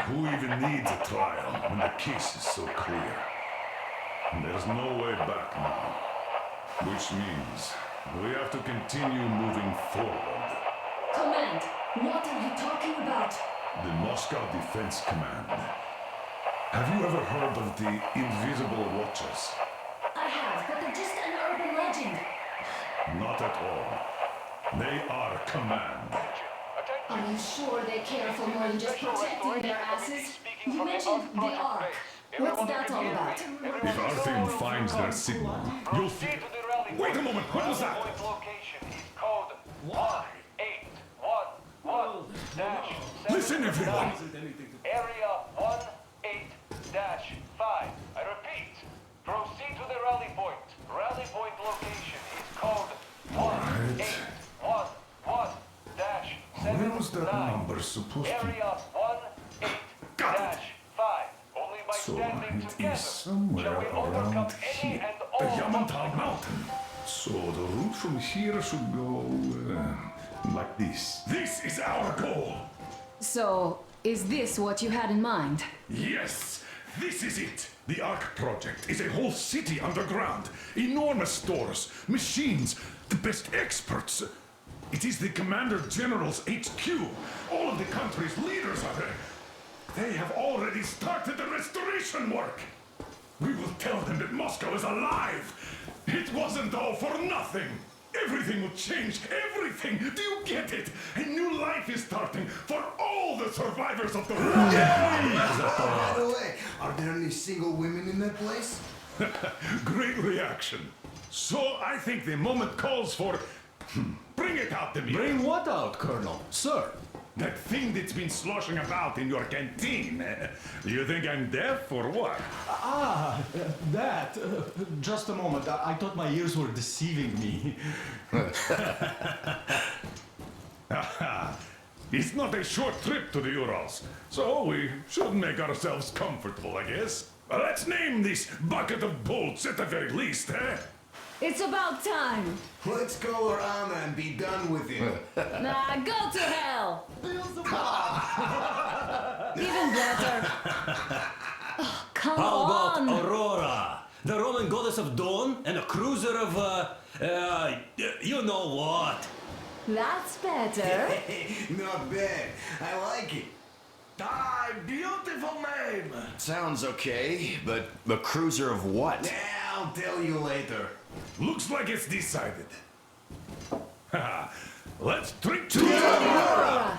Who even needs a trial when the case is so clear? There's no way back now. Which means we have to continue moving forward. Command, what are you talking about? The Moscow Defense Command. Have you ever heard of the Invisible Watchers? I have, but they're just an urban legend. Not at all. They are Command. Are you sure they care for more than just protecting their asses? You mentioned the Ark. What's that all about? If Artyom finds their signal, you'll feel... Wait a moment, what was that? Listen, everyone! Area 18-5. I repeat, proceed to the rally point. Rally point location is code 1811-79. Where was that number supposed to... Area 18-5. Only by So standing it together is somewhere shall we overcome around any here. and The all Yamantau Mountain. So the route from here should go... like this. This is our goal! So, is this what you had in mind? Yes, this is it. The Ark project is a whole city underground. Enormous stores, machines, the best experts. It is the Commander General's HQ. All of the country's leaders are there. They have already started the restoration work. We will tell them that Moscow is alive. It wasn't all for nothing. Everything will change, everything! Do you get it? A new life is starting for all the survivors of the war! By the way, are there any single women in that place? Great reaction. So I think the moment calls for... Bring it out, Demir. Bring what out, Colonel? Sir? That thing that's been sloshing about in your canteen. You think I'm deaf or what? That. Just a moment. I thought my ears were deceiving me. It's not a short trip to the Urals, so we should make ourselves comfortable, I guess. Let's name this bucket of bolts at the very least, eh? It's about time. Let's call her Anna and be done with it. Nah, go to hell. Even better. Oh, come How on! about Aurora? The Roman goddess of dawn and a cruiser of, you know what? That's better. Not bad. I like it. Ah, beautiful name! Sounds okay, but the cruiser of what? Yeah, I'll tell you later. Looks like it's decided. Let's drink to Aurora!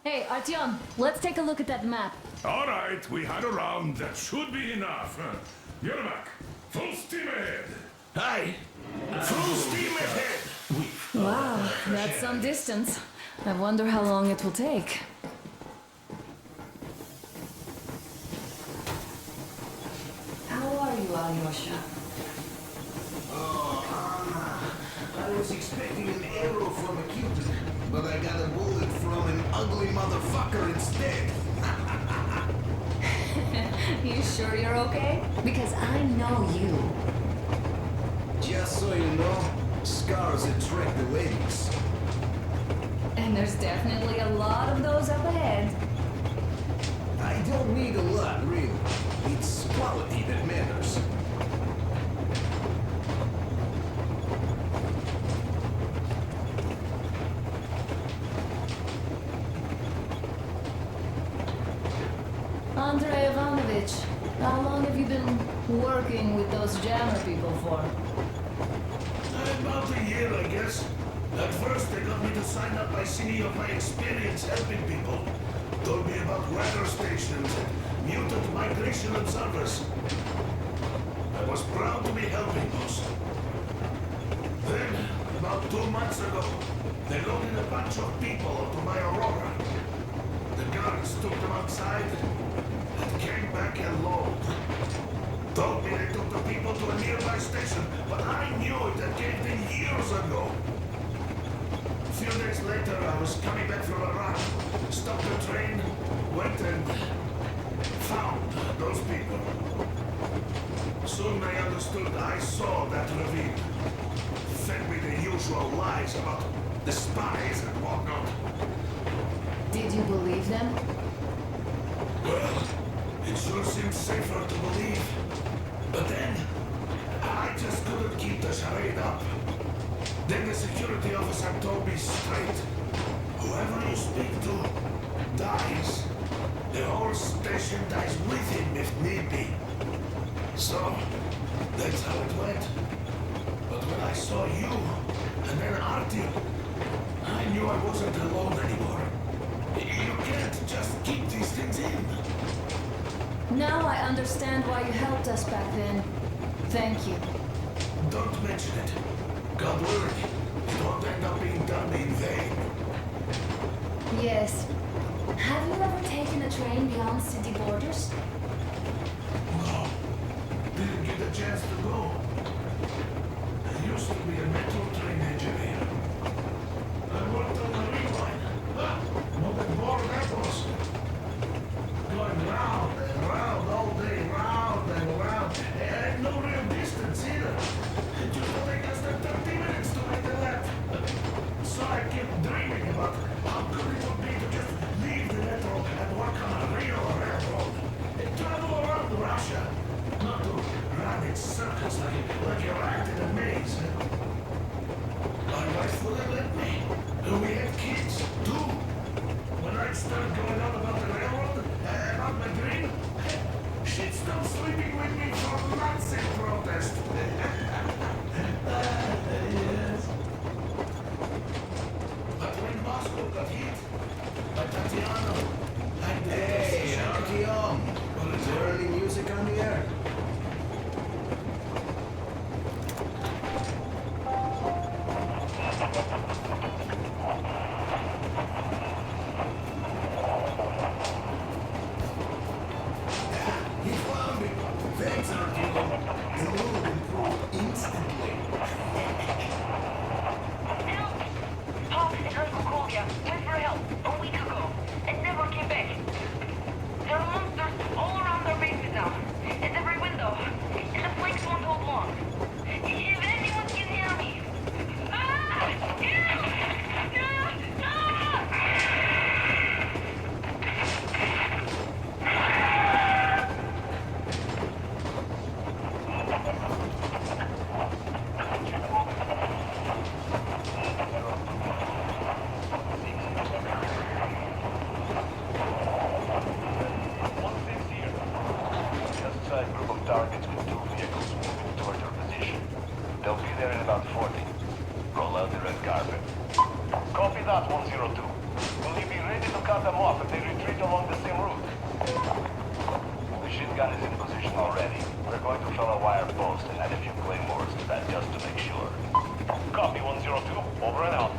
Hey, Artyom, let's take a look at that map. All right, we had a round. That should be enough. You're back. Full steam ahead. Aye. Full steam ahead. Wow, that's some distance. I wonder how long it will take. How are you, Alyosha? Oh, Anna. I was expecting an arrow from a Cupid, but I got a bullet from an ugly motherfucker instead. You sure you're okay? Because I know you. Just so you know, scars attract the ladies. And there's definitely a lot of those up ahead. I don't need a lot, really. It's quality that matters. Andrei Ivanovich, how long have you been working with those jammer people for? About a year, I guess. At first, they got me to sign up by seeing of my experience helping people. Told me about weather stations and mutant migration observers. I was proud to be helping those. Then, about 2 months ago, they loaded a bunch of people onto my Aurora. The guards took them outside and came back alone. Told me they took the people to a nearby station, but I knew it had caved in years ago. A few days later, I was coming back from a run, stopped the train, went and found those people. Soon I understood I saw that ravine. Fed me the usual lies about the spies and whatnot. Did you believe them? Well, it sure seems safer to believe. But then, I just couldn't keep the charade up. Then the security officer told me straight, whoever you speak to dies. The whole station dies with him if need be. So, that's how it went. But when I saw you, and then Artyom, I knew I wasn't alone anymore. You can't just keep these things in. Now I understand why you helped us back then. Thank you. Don't mention it. God willing, it won't end up being done in vain. Yes. Have you ever taken a train beyond city borders? No. Didn't get a chance to go. I used to be a metro train engineer. I worked on the ring line. What a bore that was. Going round and round all day, round and round. And no real distance either. It used to take us 30 minutes to make the lap. So I kept dreaming about how good it would be to just leave the metro and work on a real railroad. And travel around Russia. Not to run in circles like a rat in a maze. My wife wouldn't let me. And we had kids, too. When I started going on about the railroad, about my dream, she'd stop sleeping with me for months in protest. Yes. But when Moscow got hit by Tatiana, Hey, Artyom! Is there any music on the air? He found it! Thanks, Artyom! The mood improved instantly. Pop and Uncle called you. Went for help a week ago and never came back. There are monsters all around our bases now. At every window. And the flanks won't hold long. If anyone can hear me. Ah! Ah! Ah! not, 102? Will you be ready to cut them off if they retreat along the same route? Machine gun is in position already. We're going to fill a wire post and add a few claymores to that just to make sure. Copy, 102. Over and out.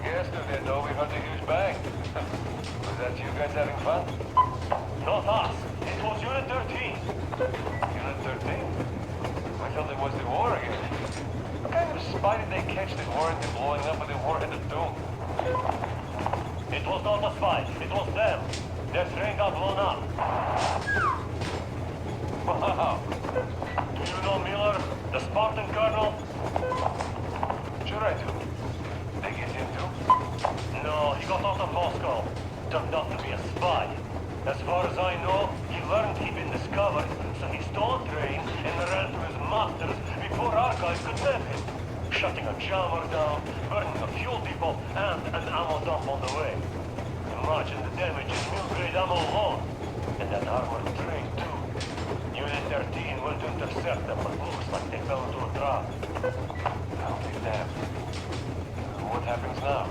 Yesterday, though, we heard a huge bang. Was that you guys having fun? Not us. It was Unit 13. Unit 13? I thought it was the war again. What kind of spy did they catch that weren't blowing up with the warheaded doom? It was not a spy. It was them. Their train got blown up. Wow. Do you know Miller, the Spartan colonel? Sure I do. They get him too? No, he got out of Moscow. Turned out to be a spy. As far as I know, he learned he'd been discovered, so he stole a train and ran to his masters before our guys could nab him. Shutting a jammer down, burning a fuel depot, and an ammo dump on the way. Imagine the damage in mill-grade ammo alone. And that armored train, too. Unit 13 went to intercept them, but looks like they fell into a trap. I'll be damned. What happens now?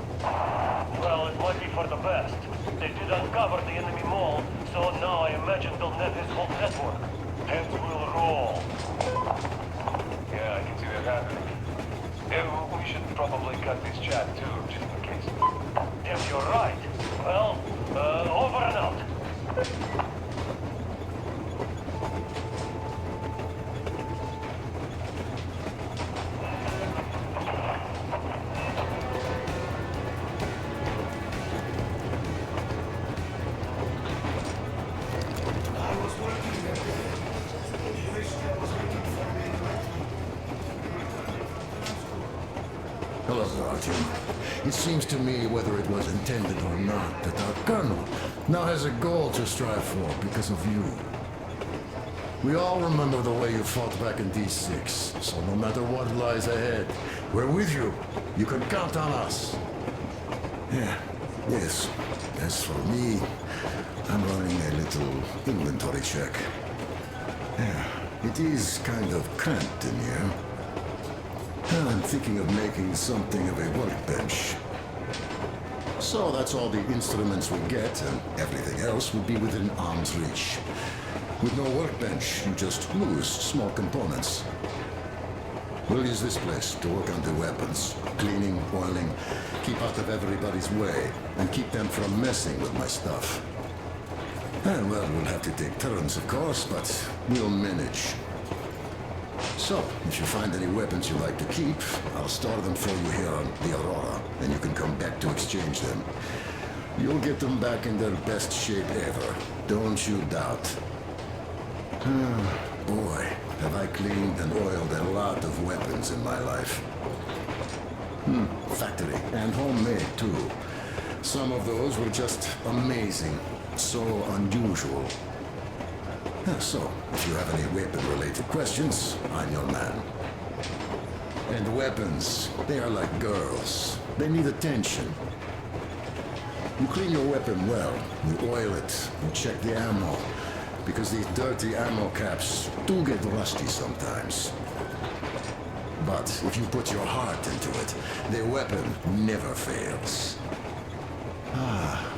Well, it might be for the best. They did uncover the enemy mole, so now I imagine they'll net his whole network. Heads will roll. Yeah, I can see that happening. Yeah, we should probably cut this chat too, just in case. Yes, you're right. Well, over and out. Hello, Artyom. It seems to me, whether it was intended or not, that our colonel now has a goal to strive for because of you. We all remember the way you fought back in D6, so no matter what lies ahead, we're with you. You can count on us. Yeah, yes. As for me, I'm running a little inventory check. Yeah, it is kind of cramped in here. I'm thinking of making something of a workbench. So that's all the instruments we get, and everything else will be within arm's reach. With no workbench, you just lose small components. We'll use this place to work on the weapons. Cleaning, oiling, keep out of everybody's way, and keep them from messing with my stuff. And well, we'll have to take turns, of course, but we'll manage. So, if you find any weapons you like to keep, I'll store them for you here on the Aurora, and you can come back to exchange them. You'll get them back in their best shape ever. Don't you doubt. Boy, have I cleaned and oiled a lot of weapons in my life. Factory and homemade, too. Some of those were just amazing. So unusual. So, if you have any weapon-related questions, I'm your man. And weapons, they are like girls. They need attention. You clean your weapon well, you oil it, you check the ammo, because these dirty ammo caps do get rusty sometimes. But if you put your heart into it, the weapon never fails.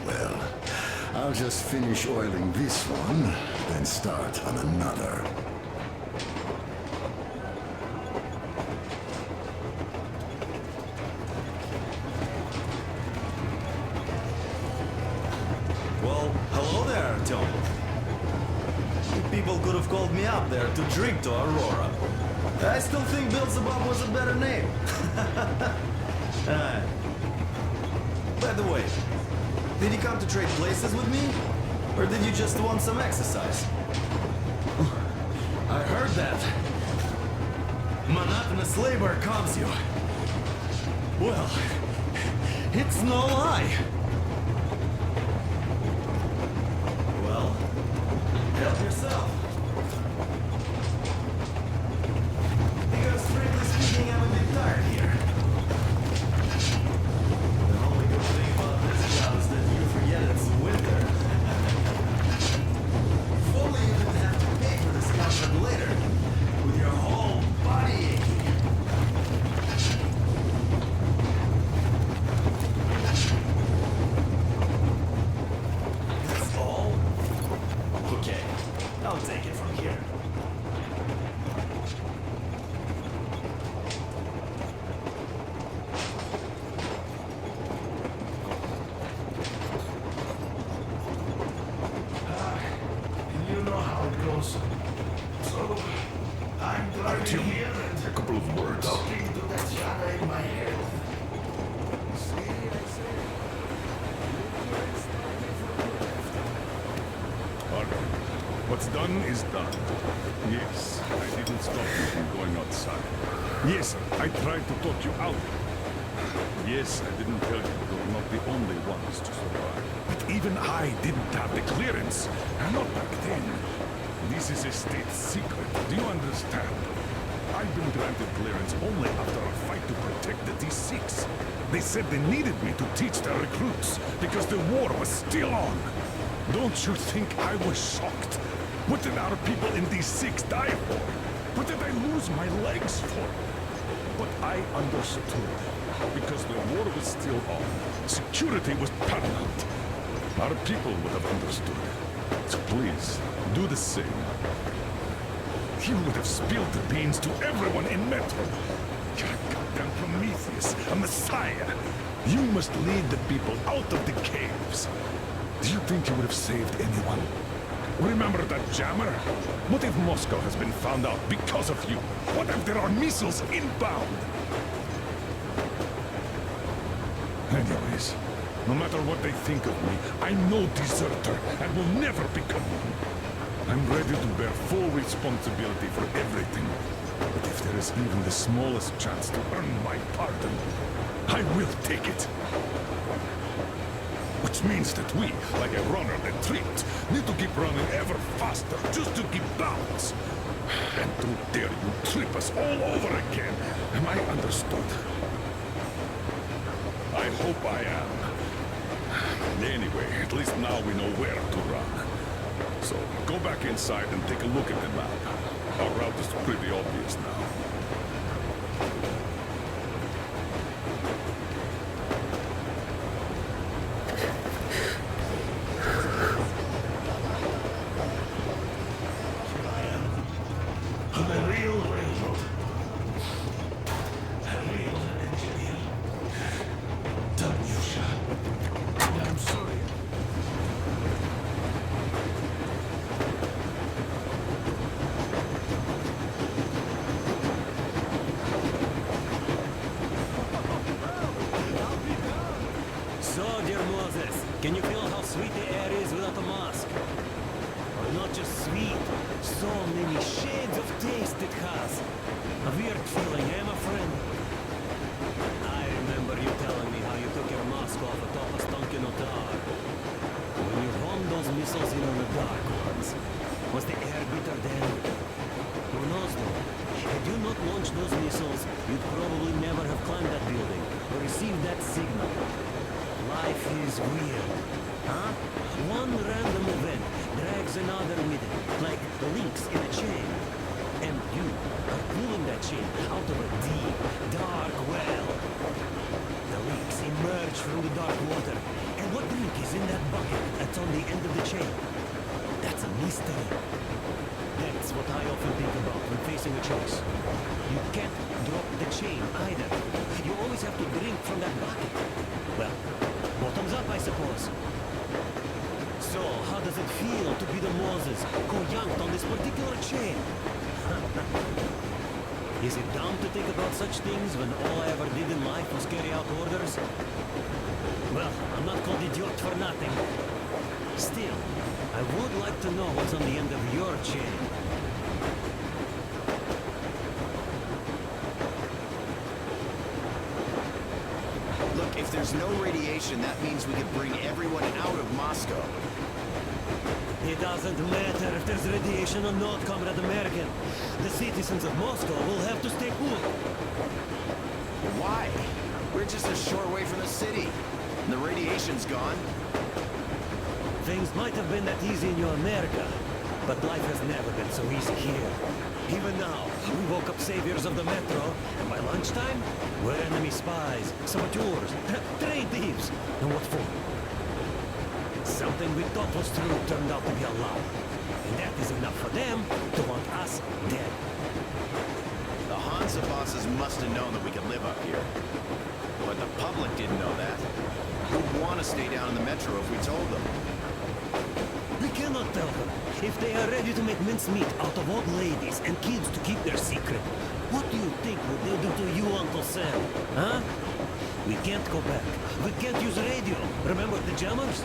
Well, I'll just finish oiling this one, then start on another. Well, hello there, Tom. People could have called me up there to drink to Aurora. I still think Beelzebub was a better name. By the way, did you come to trade places with me? Or did you just want some exercise? I heard that. Monotonous labor calms you. Well, it's no lie. Well, help yourself. Artyom, a couple of words. Artyom, what's done is done. Yes, I didn't stop you from going outside. Yes, I tried to talk you out. Yes, I didn't tell you you're not the only ones to survive. But even I didn't have the clearance. And not back then. This is a state secret. Do you understand? I've been granted clearance only after a fight to protect the D6. They said they needed me to teach their recruits because the war was still on. Don't you think I was shocked? What did our people in D6 die for? What did I lose my legs for? But I understood. Because the war was still on. Security was paramount. Our people would have understood. So please, do the same. You would have spilled the beans to everyone in Metro. You're a goddamn Prometheus, a messiah. You must lead the people out of the caves. Do you think you would have saved anyone? Remember that jammer? What if Moscow has been found out because of you? What if there are missiles inbound? Anyways, no matter what they think of me, I'm no deserter and will never become one. I'm ready to bear full responsibility for everything. But if there is even the smallest chance to earn my pardon, I will take it. Which means that we, like a runner that tripped, need to keep running ever faster just to keep balance. And don't dare you trip us all over again. Am I understood? I hope I am. Anyway, at least now we know where to run. So, go back inside and take a look at the map. Our route is pretty obvious now. Can you feel how sweet the air is without a mask? Or not just sweet, so many shades of taste it has. A weird feeling, eh, my friend? I remember you telling me how you took your mask off atop a stunking Otar. When you homed those missiles in on the dark ones, was the air bitter then? Who knows though? Had you not launched those missiles, you'd probably never have climbed that building or received that signal. Life is weird, huh? One random event drags another with it, like the links in a chain. And you are pulling that chain out of a deep, dark well. The links emerge from the dark water, and what link is in that bucket that's on the end of the chain? That's a mystery. That's what I often think about when facing a choice. You can't drop the chain either. You always have to drink from that bucket. Well, bottoms up, I suppose. So, how does it feel to be the Moses co-yanked on this particular chain? Is it dumb to think about such things when all I ever did in life was carry out orders? Well, I'm not called idiot for nothing. Still, I would like to know what's on the end of your chain. Look, if there's no radiation, that means we could bring everyone out of Moscow. It doesn't matter if there's radiation or not, Comrade American. The citizens of Moscow will have to stay put. Why? We're just a short way from the city. And the radiation's gone. Things might have been that easy in your America, but life has never been so easy here. Even now, we woke up saviors of the Metro, and by lunchtime, we're enemy spies, saboteurs, train thieves. And what for? Something we thought was true turned out to be a lie. And that is enough for them to want us dead. The Hansa bosses must have known that we could live up here. But the public didn't know that. Who'd want to stay down in the Metro if we told them? Be cannot tell them. If they are ready to make mincemeat out of old ladies and kids to keep their secret, what do you think would they do to you, Uncle Sam? Huh? We can't go back. We can't use radio. Remember the jammers?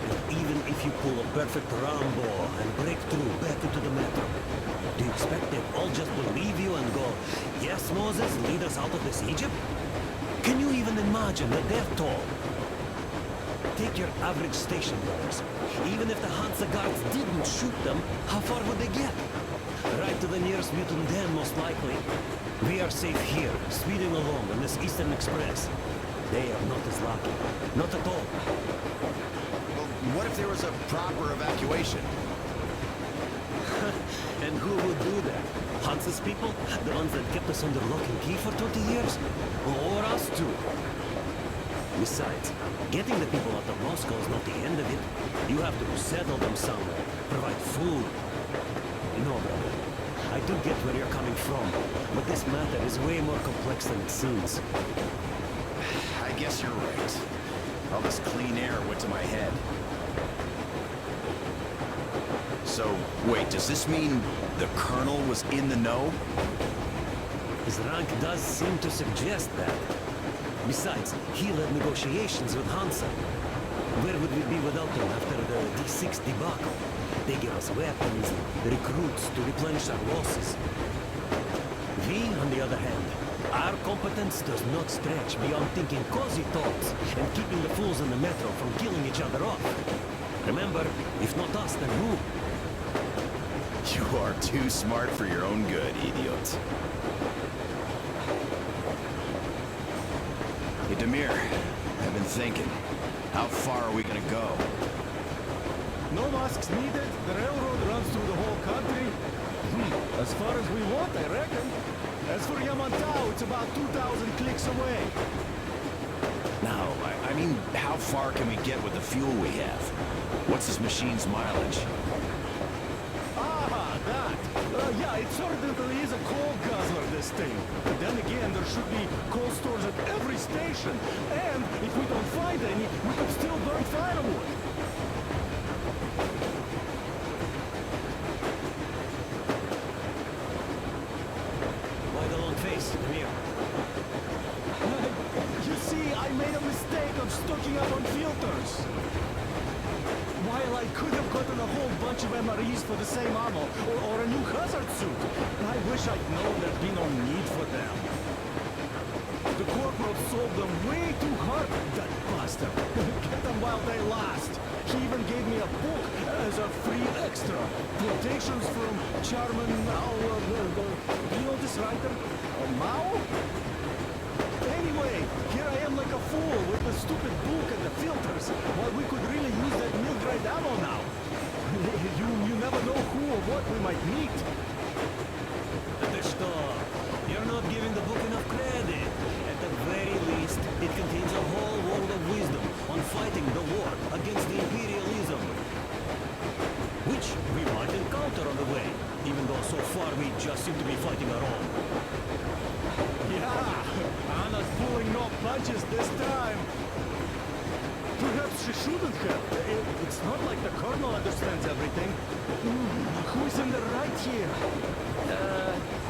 And even if you pull a perfect Rambo and break through back into the metro, do you expect they'll all just believe you and go, yes, Moses, lead us out of this Egypt? Can you even imagine the death toll? Take your average station guards. Even if the Hansa guards didn't shoot them, how far would they get? Right to the nearest mutant den, most likely. We are safe here, speeding along on this Eastern Express. They are not as lucky. Not at all. Well, what if there was a proper evacuation? And who would do that? Hansa's people? The ones that kept us under lock and key for 20 years? Or us too? Besides, getting the people out of Moscow is not the end of it. You have to settle them somewhere, provide food. No, brother. I do get where you're coming from, but this matter is way more complex than it seems. I guess you're right. All this clean air went to my head. So, wait, does this mean the Colonel was in the know? His rank does seem to suggest that. Besides, he led negotiations with Hansa. Where would we be without them after the D6 debacle? They give us weapons and recruits to replenish our losses. We, on the other hand, our competence does not stretch beyond thinking cozy thoughts and keeping the fools in the metro from killing each other off. Remember, if not us, then who? You are too smart for your own good, idiot. Hey, Demir, I've been thinking. How far are we gonna go? No masks needed. The railroad runs through the whole country. As far as we want, I reckon. As for Yamantau, it's about 2,000 clicks away. No, I mean, how far can we get with the fuel we have? What's this machine's mileage? Ah, that. Yeah, it certainly is a coal guzzler, this thing. But then again, there should be coal stores at every station. And if we don't find any, we could still burn firewood. Why the long face? Come here. You see, I made a mistake of stocking up on filters. While I could have gotten a whole bunch of MREs for the same ammo, or a new hazard suit, I wish I'd known there'd be no need for them. The corporal sold them way too hard, that bastard. Get them while they last. He even gave me a book as a free extra. Quotations from Charman Mao, do you know this writer? Mao? Anyway, here I am like a fool with the stupid book and the filters, while we could really use that mill-grade ammo now. You never know who or what we might meet. You're not giving the book enough credit. At the very least, it contains a whole world of wisdom on fighting the war against the imperialism. Which we might encounter on the way, even though so far we just seem to be fighting our own. Yeah, Anna's pulling no punches this time. Perhaps she shouldn't have. It's not like the Colonel understands everything. Who's in the right here?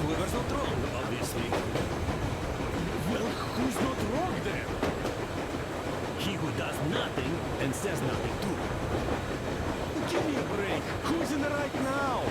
Whoever's not wrong, obviously. Well, who's not wrong then? He who does nothing and says nothing too. Give me a break. Who's in the right now?